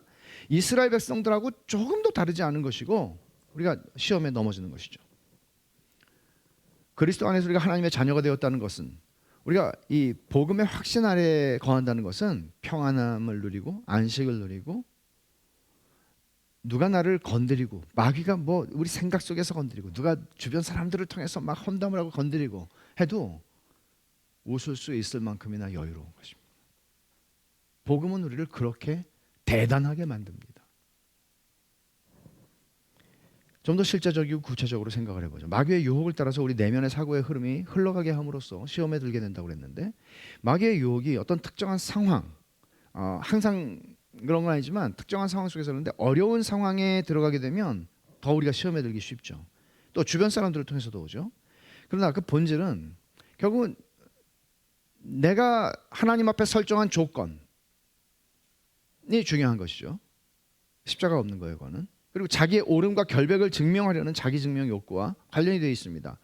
이스라엘 백성들하고 조금도 다르지 않은 것이고 우리가 시험에 넘어지는 것이죠. 그리스도 안에서 우리가 하나님의 자녀가 되었다는 것은, 우리가 이 복음의 확신 아래에 거한다는 것은 평안함을 누리고 안식을 누리고, 누가 나를 건드리고, 마귀가 우리 생각 속에서 건드리고, 누가 주변 사람들을 통해서 막 험담을 하고 건드리고 해도 웃을 수 있을 만큼이나 여유로운 것입니다. 복음은 우리를 그렇게 대단하게 만듭니다. 좀 더 실제적이고 구체적으로 생각을 해보죠. 마귀의 유혹을 따라서 우리 내면의 사고의 흐름이 흘러가게 함으로써 시험에 들게 된다고 그랬는데, 마귀의 유혹이 어떤 특정한 상황, 항상 그런 건 아니지만 특정한 상황 속에서 그런데 어려운 상황에 들어가게 되면 더 우리가 시험에 들기 쉽죠. 또 주변 사람들을 통해서도 오죠. 그러나 그 본질은 결국은 내가 하나님 앞에 설정한 조건이 중요한 것이죠. 십자가 없는 거예요, 그거는. 그리고 자기의 옳음과 결백을 증명하려는 자기 증명 욕구와 관련이 되어 있습니다.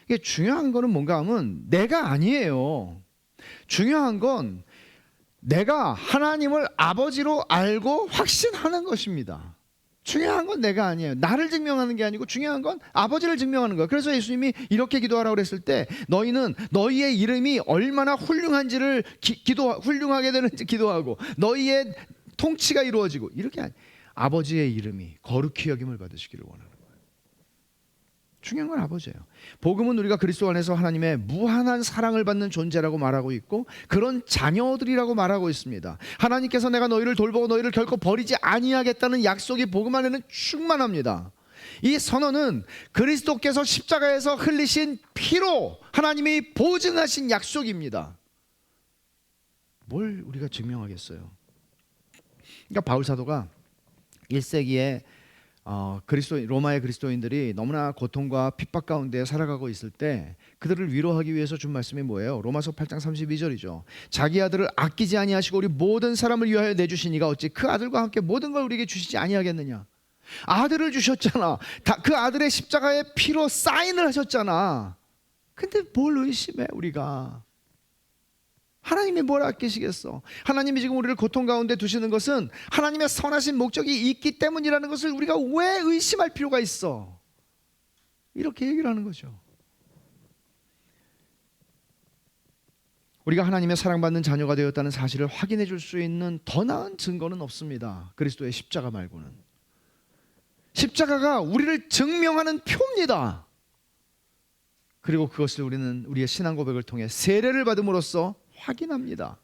이게 중요한 거는 뭔가 하면 내가 아니에요. 중요한 건 내가 하나님을 아버지로 알고 확신하는 것입니다. 중요한 건 내가 아니에요. 나를 증명하는 게 아니고 중요한 건 아버지를 증명하는 거예요. 그래서 예수님이 이렇게 기도하라고 그랬을 때 너희는 너희의 이름이 얼마나 훌륭한지를 훌륭하게 되는지 기도하고 너희의 통치가 이루어지고 이렇게 아버지의 이름이 거룩히 여김을 받으시기를 원하는 거예요. 중요한 건 아버지예요. 복음은 우리가 그리스도 안에서 하나님의 무한한 사랑을 받는 존재라고 말하고 있고 그런 자녀들이라고 말하고 있습니다. 하나님께서 내가 너희를 돌보고 너희를 결코 버리지 아니하겠다는 약속이 복음 안에는 충만합니다. 이 선언은 그리스도께서 십자가에서 흘리신 피로 하나님이 보증하신 약속입니다. 뭘 우리가 증명하겠어요? 그러니까 바울 사도가 1세기에 로마의 그리스도인들이 너무나 고통과 핍박 가운데 살아가고 있을 때 그들을 위로하기 위해서 준 말씀이 뭐예요? 로마서 8장 32절이죠. 자기 아들을 아끼지 아니하시고 우리 모든 사람을 위하여 내주시니가 어찌 그 아들과 함께 모든 걸 우리에게 주시지 아니하겠느냐. 아들을 주셨잖아. 그 아들의 십자가의 피로 사인을 하셨잖아. 근데 뭘 의심해 우리가? 하나님이 뭘 아끼시겠어? 하나님이 지금 우리를 고통 가운데 두시는 것은 하나님의 선하신 목적이 있기 때문이라는 것을 우리가 왜 의심할 필요가 있어? 이렇게 얘기를 하는 거죠. 우리가 하나님의 사랑받는 자녀가 되었다는 사실을 확인해 줄 수 있는 더 나은 증거는 없습니다. 그리스도의 십자가 말고는. 십자가가 우리를 증명하는 표입니다. 그리고 그것을 우리는 우리의 신앙 고백을 통해 세례를 받음으로써 확인합니다.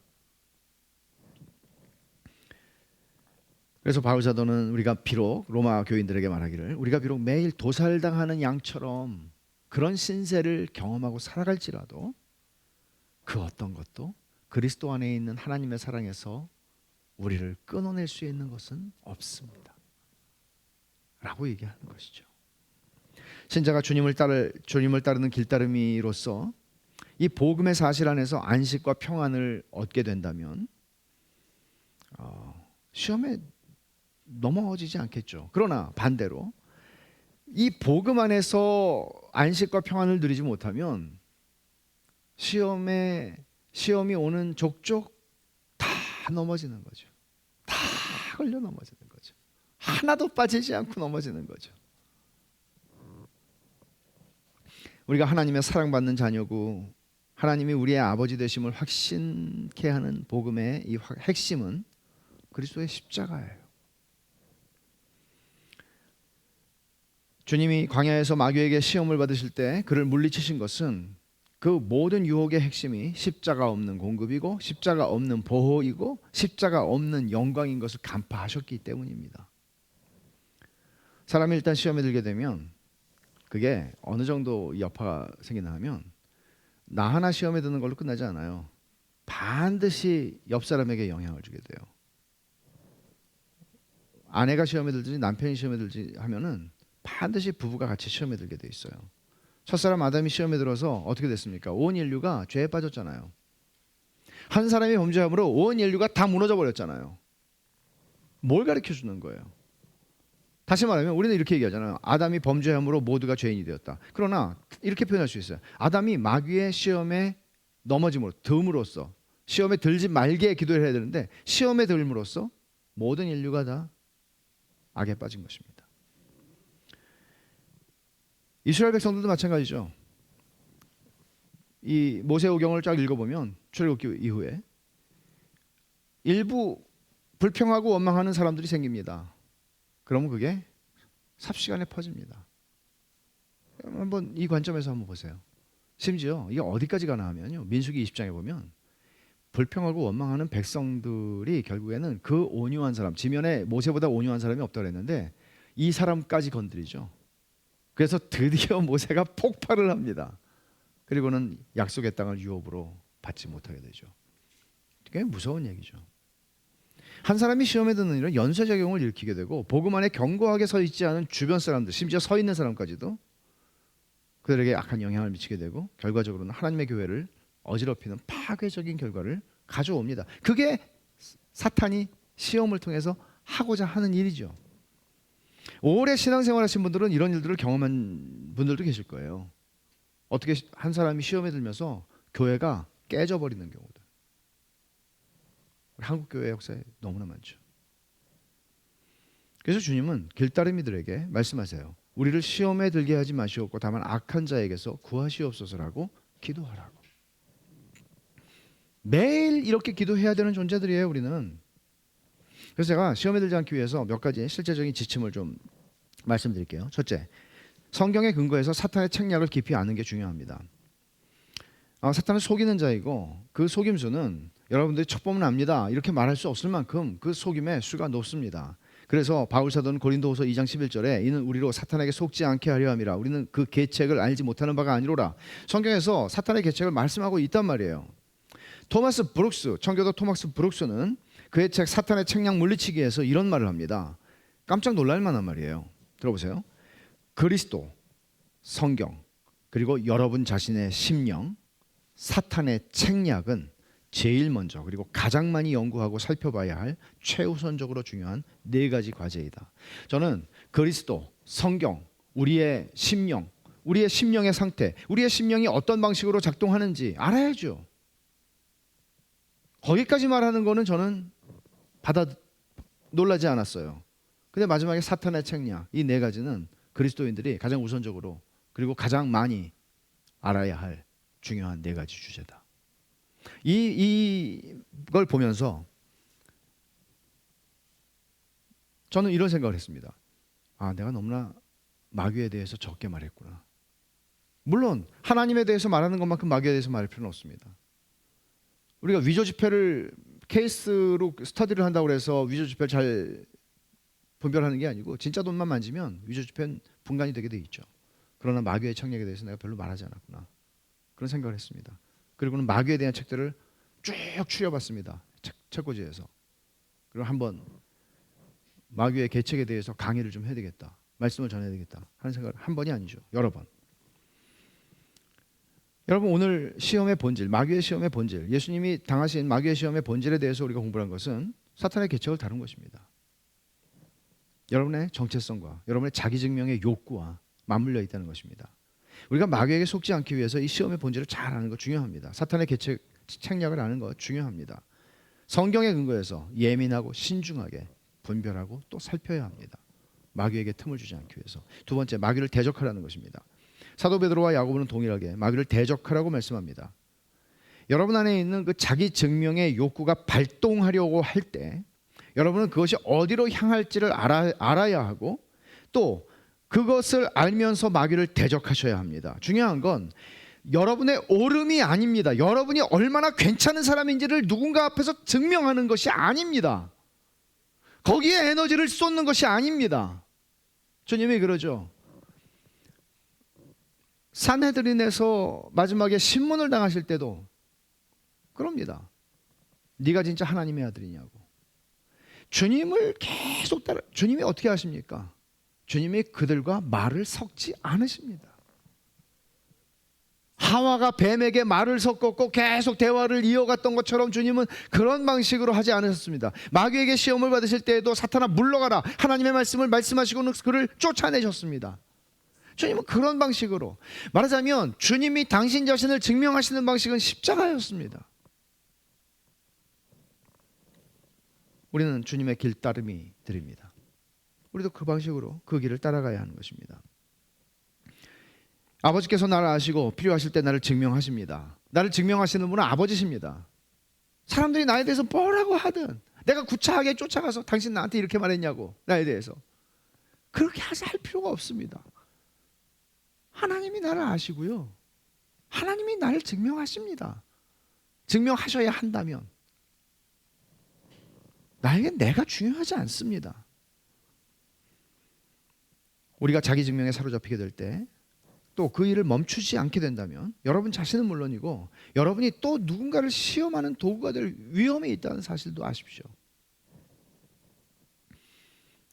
그래서 바울 사도는 우리가 비록 로마 교인들에게 말하기를 우리가 비록 매일 도살당하는 양처럼 그런 신세를 경험하고 살아갈지라도 그 어떤 것도 그리스도 안에 있는 하나님의 사랑에서 우리를 끊어낼 수 있는 것은 없습니다 라고 얘기하는 것이죠. 신자가 주님을 따르는 길따름이로서 이 복음의 사실 안에서 안식과 평안을 얻게 된다면 시험에 넘어지지 않겠죠. 그러나 반대로 이 복음 안에서 안식과 평안을 누리지 못하면 시험이 오는 족족 다 넘어지는 거죠. 다 걸려 넘어지는 거죠. 하나도 빠지지 않고 넘어지는 거죠. 우리가 하나님의 사랑받는 자녀고 하나님이 우리의 아버지 되심을 확신케 하는 복음의 이 핵심은 그리스도의 십자가예요. 주님이 광야에서 마귀에게 시험을 받으실 때 그를 물리치신 것은 그 모든 유혹의 핵심이 십자가 없는 공급이고 십자가 없는 보호이고 십자가 없는 영광인 것을 간파하셨기 때문입니다. 사람이 일단 시험에 들게 되면 그게 어느 정도 여파가 생기나 하면 나 하나 시험에 드는 걸로 끝나지 않아요. 반드시 옆 사람에게 영향을 주게 돼요. 아내가 시험에 들든지 남편이 시험에 들지 하면은 반드시 부부가 같이 시험에 들게 돼 있어요. 첫사람 아담이 시험에 들어서 어떻게 됐습니까? 온 인류가 죄에 빠졌잖아요. 한 사람이 범죄함으로 온 인류가 다 무너져 버렸잖아요. 뭘 가르쳐 주는 거예요? 다시 말하면 우리는 이렇게 얘기하잖아요. 아담이 범죄함으로 모두가 죄인이 되었다. 그러나 이렇게 표현할 수 있어요. 아담이 마귀의 시험에 듬으로써 시험에 들지 말게 기도를 해야 되는데 시험에 들므로써 모든 인류가 다 악에 빠진 것입니다. 이스라엘 백성들도 마찬가지죠. 이 모세오경을 쫙 읽어보면 출애굽기 이후에 일부 불평하고 원망하는 사람들이 생깁니다. 그러면 그게 삽시간에 퍼집니다. 한번 이 관점에서 한번 보세요. 심지어 이게 어디까지 가나 하면요. 민수기 20장에 보면 불평하고 원망하는 백성들이 결국에는 그 온유한 사람, 지면에 모세보다 온유한 사람이 없다고 했는데 이 사람까지 건드리죠. 그래서 드디어 모세가 폭발을 합니다. 그리고는 약속의 땅을 유업으로 받지 못하게 되죠. 꽤 무서운 얘기죠. 한 사람이 시험에 드는 일은 연쇄작용을 일으키게 되고 복음 안에 견고하게 서 있지 않은 주변 사람들, 심지어 서 있는 사람까지도 그들에게 악한 영향을 미치게 되고 결과적으로는 하나님의 교회를 어지럽히는 파괴적인 결과를 가져옵니다. 그게 사탄이 시험을 통해서 하고자 하는 일이죠. 오래 신앙생활 하신 분들은 이런 일들을 경험한 분들도 계실 거예요. 어떻게 한 사람이 시험에 들면서 교회가 깨져버리는 경우들. 한국 교회 역사에 너무나 많죠. 그래서 주님은 길따르미들에게 말씀하세요. 우리를 시험에 들게 하지 마시옵고 다만 악한 자에게서 구하시옵소서라고 기도하라고. 매일 이렇게 기도해야 되는 존재들이에요, 우리는. 그래서 제가 시험에 들지 않기 위해서 몇 가지 실제적인 지침을 좀 말씀드릴게요. 첫째, 성경의 근거에서 사탄의 책략을 깊이 아는 게 중요합니다. 사탄은 속이는 자이고 그 속임수는 여러분들이 척보면 압니다 이렇게 말할 수 없을 만큼 그 속임의 수가 높습니다. 그래서 바울사도는 고린도후서 2장 11절에 이는 우리로 사탄에게 속지 않게 하려 함이라. 우리는 그 계책을 알지 못하는 바가 아니로라. 성경에서 사탄의 계책을 말씀하고 있단 말이에요. 토마스 브룩스, 청교도 토마스 브룩스는 그의 책 사탄의 책략 물리치기에서 이런 말을 합니다. 깜짝 놀랄 만한 말이에요. 들어보세요. 그리스도, 성경, 그리고 여러분 자신의 심령, 사탄의 책략은 제일 먼저 그리고 가장 많이 연구하고 살펴봐야 할 최우선적으로 중요한 네 가지 과제이다. 저는 그리스도, 성경, 우리의 심령, 우리의 심령의 상태, 우리의 심령이 어떤 방식으로 작동하는지 알아야죠. 거기까지 말하는 거는 저는 놀라지 않았어요. 근데 마지막에 사탄의 책략, 이 네 가지는 그리스도인들이 가장 우선적으로 그리고 가장 많이 알아야 할 중요한 네 가지 주제다. 이걸 보면서 저는 이런 생각을 했습니다. 내가 너무나 마귀에 대해서 적게 말했구나. 물론 하나님에 대해서 말하는 것만큼 마귀에 대해서 말할 필요는 없습니다. 우리가 위조 지폐를 케이스로 스터디를 한다고 해서 위조 지폐를 잘 분별하는 게 아니고 진짜 돈만 만지면 위조 지폐는 분간이 되게 돼 있죠. 그러나 마귀의 책략에 대해서 내가 별로 말하지 않았구나. 그런 생각을 했습니다. 그리고는 마귀에 대한 책들을 쭉 추려봤습니다. 책꽂이에서. 그리고 한번 마귀의 계책에 대해서 강의를 좀 해야 되겠다. 말씀을 전해야 되겠다 하는 생각을 한 번이 아니죠. 여러 번. 여러분 오늘 시험의 본질, 마귀의 시험의 본질, 예수님이 당하신 마귀의 시험의 본질에 대해서 우리가 공부한 것은 사탄의 계책을 다룬 것입니다. 여러분의 정체성과 여러분의 자기증명의 욕구와 맞물려 있다는 것입니다. 우리가 마귀에게 속지 않기 위해서 이 시험의 본질을 잘 아는 것 중요합니다. 사탄의 책략을 아는 것 중요합니다. 성경의 근거에서 예민하고 신중하게 분별하고 또 살펴야 합니다. 마귀에게 틈을 주지 않기 위해서. 두 번째, 마귀를 대적하라는 것입니다. 사도 베드로와 야고보는 동일하게 마귀를 대적하라고 말씀합니다. 여러분 안에 있는 그 자기 증명의 욕구가 발동하려고 할 때 여러분은 그것이 어디로 향할지를 알아야 하고 또 그것을 알면서 마귀를 대적하셔야 합니다. 중요한 건 여러분의 옳음이 아닙니다. 여러분이 얼마나 괜찮은 사람인지를 누군가 앞에서 증명하는 것이 아닙니다. 거기에 에너지를 쏟는 것이 아닙니다. 주님이 그러죠. 산헤드린에서 마지막에 신문을 당하실 때도 그럽니다. 네가 진짜 하나님의 아들이냐고. 주님을 계속 주님이 어떻게 하십니까? 주님이 그들과 말을 섞지 않으십니다. 하와가 뱀에게 말을 섞었고 계속 대화를 이어갔던 것처럼 주님은 그런 방식으로 하지 않으셨습니다. 마귀에게 시험을 받으실 때에도 사탄아 물러가라 하나님의 말씀을 말씀하시고는 그를 쫓아내셨습니다. 주님은 그런 방식으로 말하자면 주님이 당신 자신을 증명하시는 방식은 십자가였습니다. 우리는 주님의 길따름이들입니다. 우리도 그 방식으로 그 길을 따라가야 하는 것입니다. 아버지께서 나를 아시고 필요하실 때 나를 증명하십니다. 나를 증명하시는 분은 아버지십니다. 사람들이 나에 대해서 뭐라고 하든 내가 구차하게 쫓아가서 당신 나한테 이렇게 말했냐고 나에 대해서 그렇게 할 필요가 없습니다. 하나님이 나를 아시고요. 하나님이 나를 증명하십니다. 증명하셔야 한다면 나에겐 내가 중요하지 않습니다. 우리가 자기 증명에 사로잡히게 될 때 또 그 일을 멈추지 않게 된다면 여러분 자신은 물론이고 여러분이 또 누군가를 시험하는 도구가 될 위험이 있다는 사실도 아십시오.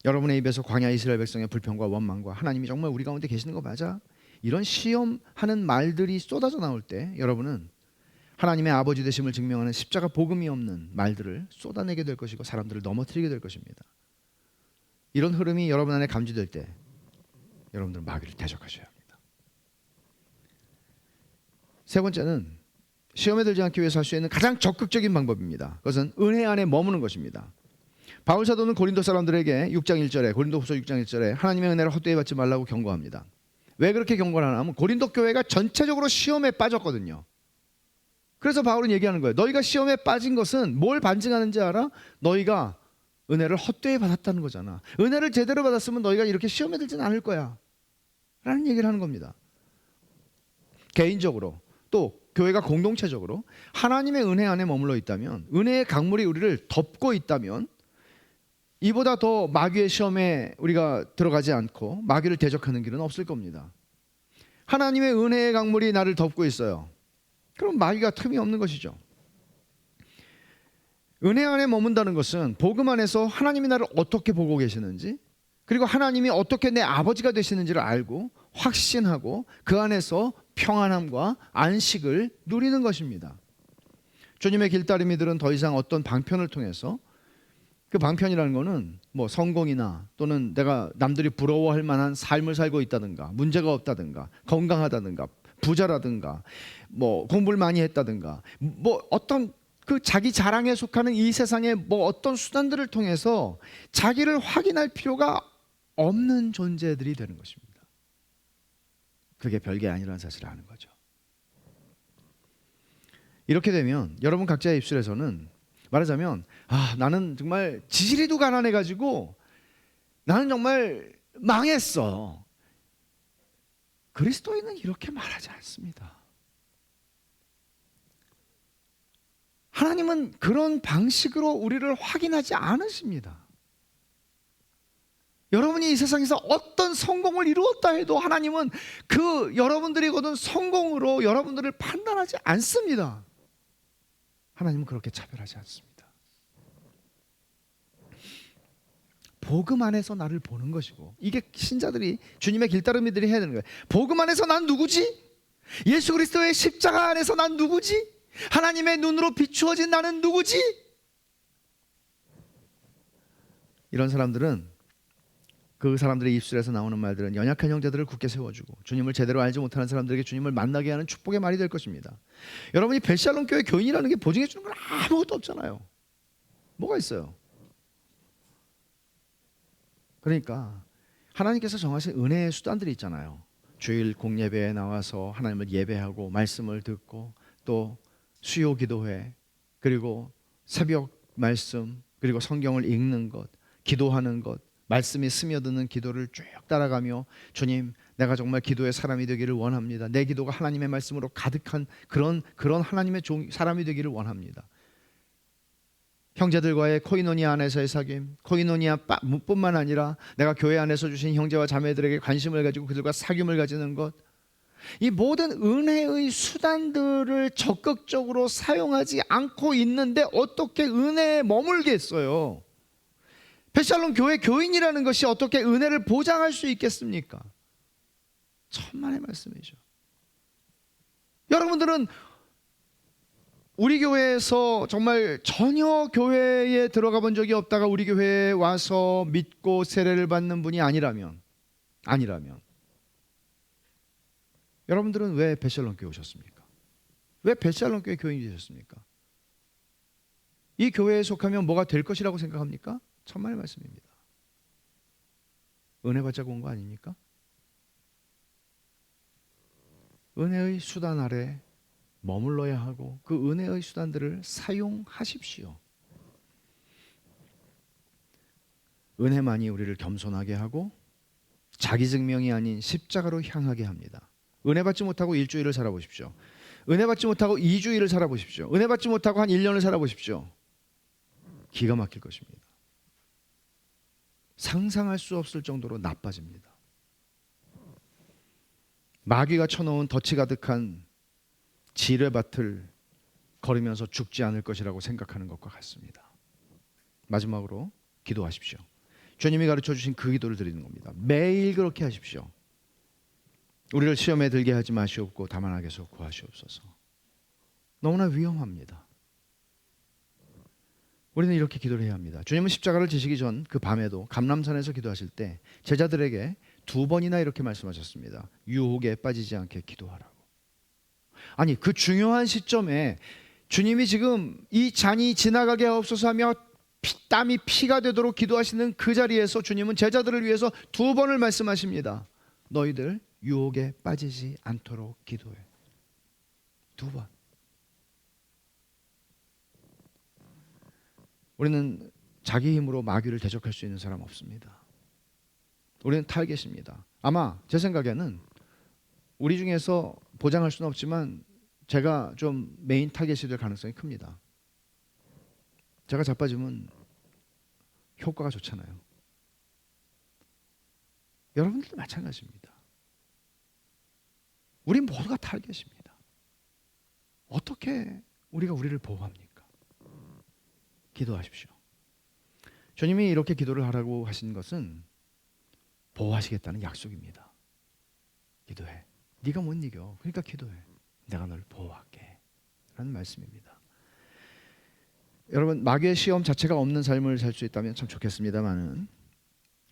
여러분의 입에서 광야 이스라엘 백성의 불평과 원망과 하나님이 정말 우리 가운데 계시는 거 맞아? 이런 시험하는 말들이 쏟아져 나올 때 여러분은 하나님의 아버지 되심을 증명하는 십자가 복음이 없는 말들을 쏟아내게 될 것이고 사람들을 넘어뜨리게 될 것입니다. 이런 흐름이 여러분 안에 감지될 때 여러분들은 마귀를 대적하셔야 합니다. 세 번째는 시험에 들지 않기 위해서 할 수 있는 가장 적극적인 방법입니다. 그것은 은혜 안에 머무는 것입니다. 바울 사도는 고린도 사람들에게 6장 1절에 고린도후서 6장 1절에 하나님의 은혜를 헛되이 받지 말라고 경고합니다. 왜 그렇게 경고를 하냐면 고린도 교회가 전체적으로 시험에 빠졌거든요. 그래서 바울은 얘기하는 거예요. 너희가 시험에 빠진 것은 뭘 반증하는지 알아? 너희가 은혜를 헛되이 받았다는 거잖아. 은혜를 제대로 받았으면 너희가 이렇게 시험에 들지는 않을 거야 라는 얘기를 하는 겁니다. 개인적으로 또 교회가 공동체적으로 하나님의 은혜 안에 머물러 있다면, 은혜의 강물이 우리를 덮고 있다면 이보다 더 마귀의 시험에 우리가 들어가지 않고 마귀를 대적하는 길은 없을 겁니다. 하나님의 은혜의 강물이 나를 덮고 있어요. 그럼 마귀가 틈이 없는 것이죠. 은혜 안에 머문다는 것은 복음 안에서 하나님이 나를 어떻게 보고 계시는지, 그리고 하나님이 어떻게 내 아버지가 되시는지를 알고 확신하고 그 안에서 평안함과 안식을 누리는 것입니다. 주님의 길따름이들은 더 이상 어떤 방편을 통해서, 그 방편이라는 거는 뭐 성공이나 또는 내가 남들이 부러워할 만한 삶을 살고 있다든가, 문제가 없다든가, 건강하다든가, 부자라든가, 뭐 공부를 많이 했다든가, 뭐 어떤 그 자기 자랑에 속하는 이 세상의 뭐 어떤 수단들을 통해서 자기를 확인할 필요가 없는 존재들이 되는 것입니다. 그게 별게 아니라는 사실을 아는 거죠. 이렇게 되면 여러분 각자의 입술에서는 말하자면, 나는 정말 지지리도 가난해가지고 나는 정말 망했어. 그리스도인은 이렇게 말하지 않습니다. 하나님은 그런 방식으로 우리를 확인하지 않으십니다. 여러분이 이 세상에서 어떤 성공을 이루었다 해도 하나님은 그 여러분들이 거둔 성공으로 여러분들을 판단하지 않습니다. 하나님은 그렇게 차별하지 않습니다. 복음 안에서 나를 보는 것이고, 이게 신자들이, 주님의 길따름이들이 해야 되는 거예요. 복음 안에서 난 누구지? 예수 그리스도의 십자가 안에서 난 누구지? 하나님의 눈으로 비추어진 나는 누구지? 이런 사람들은, 그 사람들의 입술에서 나오는 말들은 연약한 형제들을 굳게 세워주고 주님을 제대로 알지 못하는 사람들에게 주님을 만나게 하는 축복의 말이 될 것입니다. 여러분이 벳샬롬 교회 교인이라는 게 보증해 주는 건 아무것도 없잖아요. 뭐가 있어요? 그러니까 하나님께서 정하신 은혜의 수단들이 있잖아요. 주일 공예배에 나와서 하나님을 예배하고 말씀을 듣고, 또 수요 기도회, 그리고 새벽 말씀, 그리고 성경을 읽는 것, 기도하는 것, 말씀이 스며드는 기도를 쭉 따라가며 주님, 내가 정말 기도의 사람이 되기를 원합니다. 내 기도가 하나님의 말씀으로 가득한 그런 하나님의 사람이 되기를 원합니다. 형제들과의 코이노니아 안에서의 사귐, 코이노니아 뿐만 아니라 내가 교회 안에서 주신 형제와 자매들에게 관심을 가지고 그들과 사귐을 가지는 것, 이 모든 은혜의 수단들을 적극적으로 사용하지 않고 있는데 어떻게 은혜에 머물겠어요? 벳샬롬 교회 교인이라는 것이 어떻게 은혜를 보장할 수 있겠습니까? 천만의 말씀이죠. 여러분들은 우리 교회에서 정말 전혀 교회에 들어가 본 적이 없다가 우리 교회에 와서 믿고 세례를 받는 분이 아니라면 여러분들은 왜 벳샬롬 교회 오셨습니까? 왜 벳샬롬 교회 교인이 되셨습니까? 이 교회에 속하면 뭐가 될 것이라고 생각합니까? 천만의 말씀입니다. 은혜 받자고 온 거 아닙니까? 은혜의 수단 아래 머물러야 하고 그 은혜의 수단들을 사용하십시오. 은혜만이 우리를 겸손하게 하고 자기 증명이 아닌 십자가로 향하게 합니다. 은혜 받지 못하고 일주일을 살아보십시오. 은혜 받지 못하고 2주일을 살아보십시오. 은혜 받지 못하고 한 1년을 살아보십시오. 기가 막힐 것입니다. 상상할 수 없을 정도로 나빠집니다. 마귀가 쳐놓은 덫이 가득한 지뢰밭을 걸으면서 죽지 않을 것이라고 생각하는 것과 같습니다. 마지막으로 기도하십시오. 주님이 가르쳐 주신 그 기도를 드리는 겁니다. 매일 그렇게 하십시오. 우리를 시험에 들게 하지 마시옵고 다만 악에서 구하시옵소서. 너무나 위험합니다. 우리는 이렇게 기도를 해야 합니다. 주님은 십자가를 지시기 전 그 밤에도 감람산에서 기도하실 때 제자들에게 2번이나 이렇게 말씀하셨습니다. 유혹에 빠지지 않게 기도하라고. 아니 그 중요한 시점에 주님이 지금 이 잔이 지나가게 하옵소서 하며 땀이 피가 되도록 기도하시는 그 자리에서 주님은 제자들을 위해서 2번을 말씀하십니다. 너희들 유혹에 빠지지 않도록 기도해. 2번. 우리는 자기 힘으로 마귀를 대적할 수 있는 사람 없습니다. 우리는 타겟입니다. 아마 제 생각에는 우리 중에서 보장할 수는 없지만 제가 좀 메인 타겟이 될 가능성이 큽니다. 제가 자빠지면 효과가 좋잖아요. 여러분들도 마찬가지입니다. 우리 모두가 타겟입니다. 어떻게 우리가 우리를 보호합니까? 기도하십시오. 주님이 이렇게 기도를 하라고 하신 것은 보호하시겠다는 약속입니다. 기도해. 네가 못 이겨. 그러니까 기도해. 내가 널 보호할게. 라는 말씀입니다. 여러분, 마귀의 시험 자체가 없는 삶을 살 수 있다면 참 좋겠습니다만은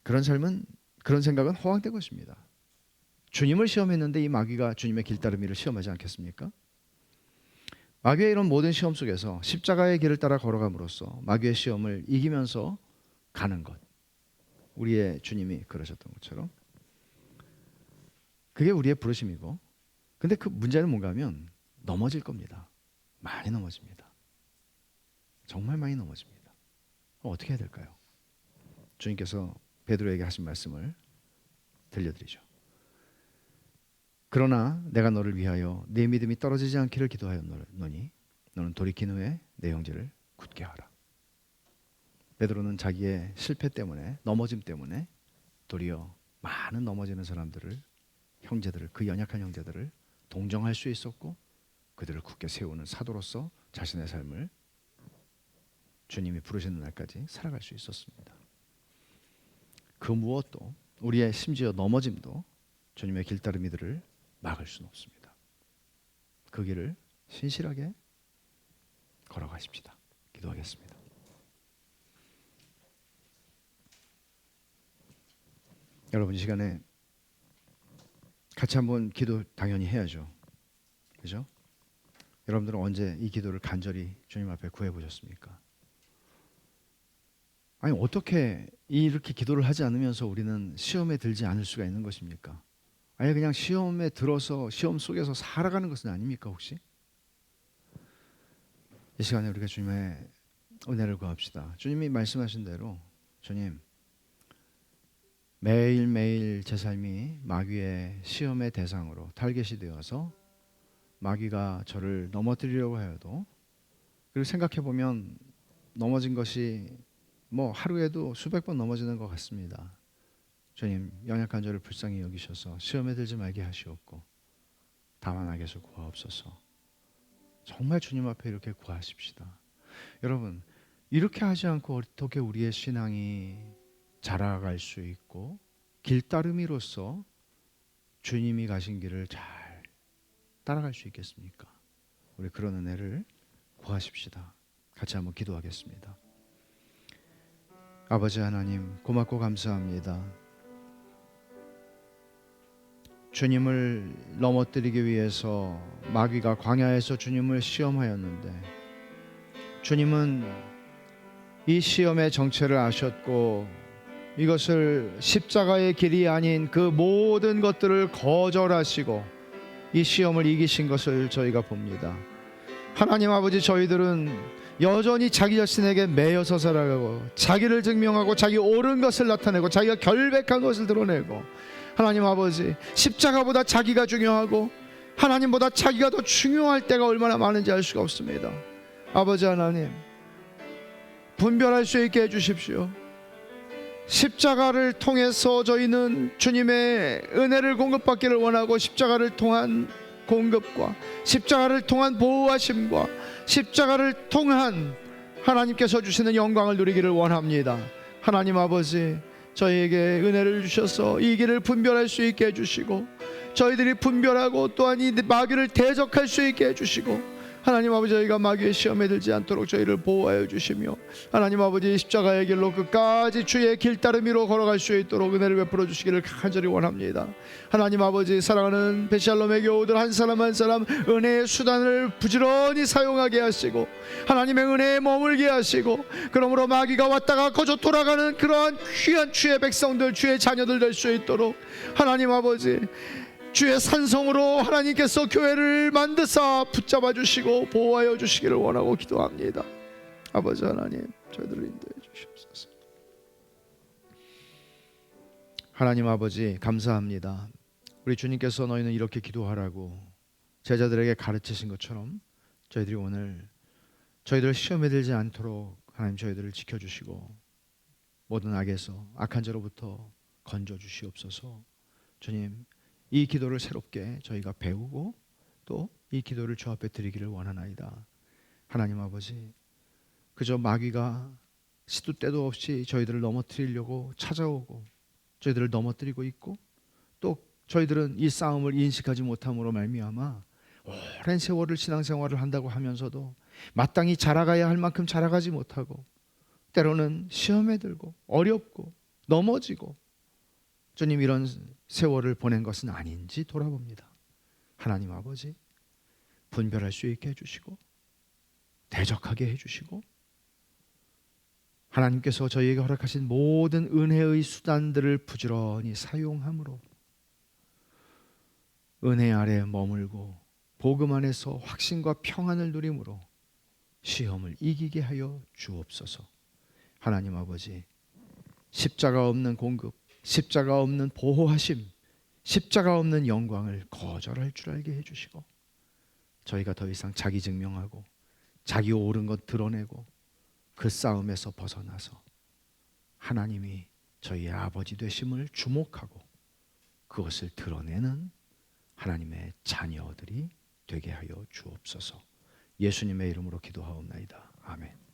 그런 삶은, 그런 생각은 허황된 것입니다. 주님을 시험했는데 이 마귀가 주님의 길따르미를 시험하지 않겠습니까? 마귀의 이런 모든 시험 속에서 십자가의 길을 따라 걸어감으로써 마귀의 시험을 이기면서 가는 것, 우리의 주님이 그러셨던 것처럼 그게 우리의 부르심이고, 근데 그 문제는 뭔가 하면 넘어질 겁니다. 많이 넘어집니다. 정말 많이 넘어집니다. 어떻게 해야 될까요? 주님께서 베드로에게 하신 말씀을 들려드리죠. 그러나 내가 너를 위하여 네 믿음이 떨어지지 않기를 기도하였노니 너는 돌이킨 후에 내 형제를 굳게 하라. 베드로는 자기의 실패 때문에, 넘어짐 때문에 도리어 많은 넘어지는 사람들을, 형제들을, 그 연약한 형제들을 동정할 수 있었고 그들을 굳게 세우는 사도로서 자신의 삶을 주님이 부르시는 날까지 살아갈 수 있었습니다. 그 무엇도, 우리의 심지어 넘어짐도 주님의 길따르미들을 막을 수는 없습니다. 그 길을 신실하게 걸어가십시다. 기도하겠습니다. 여러분, 이 시간에 같이 한번 기도 당연히 해야죠. 그죠? 여러분들은 언제 이 기도를 간절히 주님 앞에 구해보셨습니까? 아니, 어떻게 이렇게 기도를 하지 않으면서 우리는 시험에 들지 않을 수가 있는 것입니까? 아예 그냥 시험에 들어서 시험 속에서 살아가는 것은 아닙니까 혹시? 이 시간에 우리가 주님의 은혜를 구합시다. 주님이 말씀하신 대로, 주님, 매일매일 제 삶이 마귀의 시험의 대상으로 타겟이 되어서 마귀가 저를 넘어뜨리려고 하여도, 그리고 생각해보면 넘어진 것이 뭐 하루에도 수백 번 넘어지는 것 같습니다. 주님, 연약한 저를 불쌍히 여기셔서 시험에 들지 말게 하시옵고 다만 악에서 구하옵소서. 정말 주님 앞에 이렇게 구하십시다. 여러분, 이렇게 하지 않고 어떻게 우리의 신앙이 자라갈 수 있고 길따름이로서 주님이 가신 길을 잘 따라갈 수 있겠습니까? 우리 그런 은혜를 구하십시다. 같이 한번 기도하겠습니다. 아버지 하나님, 고맙고 감사합니다. 주님을 넘어뜨리기 위해서 마귀가 광야에서 주님을 시험하였는데 주님은 이 시험의 정체를 아셨고 이것을 십자가의 길이 아닌 그 모든 것들을 거절하시고 이 시험을 이기신 것을 저희가 봅니다. 하나님 아버지, 저희들은 여전히 자기 자신에게 매여서 살아가고 자기를 증명하고 자기 옳은 것을 나타내고 자기가 결백한 것을 드러내고, 하나님 아버지, 십자가보다 자기가 중요하고 하나님보다 자기가 더 중요할 때가 얼마나 많은지 알 수가 없습니다. 아버지 하나님, 분별할 수 있게 해주십시오. 십자가를 통해서 저희는 주님의 은혜를 공급받기를 원하고, 십자가를 통한 공급과 십자가를 통한 보호하심과 십자가를 통한 하나님께서 주시는 영광을 누리기를 원합니다. 하나님 아버지, 저희에게 은혜를 주셔서 이 길을 분별할 수 있게 해주시고 저희들이 분별하고 또한 이 마귀를 대적할 수 있게 해주시고 하나님 아버지, 저희가 마귀의 시험에 들지 않도록 저희를 보호하여 주시며, 하나님 아버지 십자가의 길로 끝까지 주의 길따르미로 걸어갈 수 있도록 은혜를 베풀어 주시기를 간절히 원합니다. 하나님 아버지, 사랑하는 베샬롬의 교우들 한 사람 한 사람 은혜의 수단을 부지런히 사용하게 하시고 하나님의 은혜에 머물게 하시고, 그러므로 마귀가 왔다가 거저 돌아가는 그러한 귀한 주의 백성들, 주의 자녀들 될 수 있도록 하나님 아버지 주의 산성으로 하나님께서 교회를 만드사 붙잡아 주시고 보호하여 주시기를 원하고 기도합니다. 아버지 하나님, 저희들을 인도해 주시옵소서. 하나님 아버지, 감사합니다. 우리 주님께서 너희는 이렇게 기도하라고 제자들에게 가르치신 것처럼 저희들이 오늘 저희들 시험에 들지 않도록 하나님 저희들을 지켜주시고 모든 악에서, 악한 자로부터 건져주시옵소서. 주님, 이 기도를 새롭게 저희가 배우고 또 이 기도를 주 앞에 드리기를 원하나이다. 하나님 아버지, 그저 마귀가 시도 때도 없이 저희들을 넘어뜨리려고 찾아오고 저희들을 넘어뜨리고 있고, 또 저희들은 이 싸움을 인식하지 못함으로 말미암아 오랜 세월을 신앙생활을 한다고 하면서도 마땅히 자라가야 할 만큼 자라가지 못하고, 때로는 시험에 들고 어렵고 넘어지고, 주님 이런 세월을 보낸 것은 아닌지 돌아봅니다. 하나님 아버지, 분별할 수 있게 해주시고 대적하게 해주시고, 하나님께서 저희에게 허락하신 모든 은혜의 수단들을 부지런히 사용함으로 은혜 아래 머물고 복음 안에서 확신과 평안을 누림으로 시험을 이기게 하여 주옵소서. 하나님 아버지, 십자가 없는 공급, 십자가 없는 보호하심, 십자가 없는 영광을 거절할 줄 알게 해주시고, 저희가 더 이상 자기 증명하고 자기 옳은 것 드러내고 그 싸움에서 벗어나서 하나님이 저희의 아버지 되심을 주목하고 그것을 드러내는 하나님의 자녀들이 되게 하여 주옵소서. 예수님의 이름으로 기도하옵나이다. 아멘.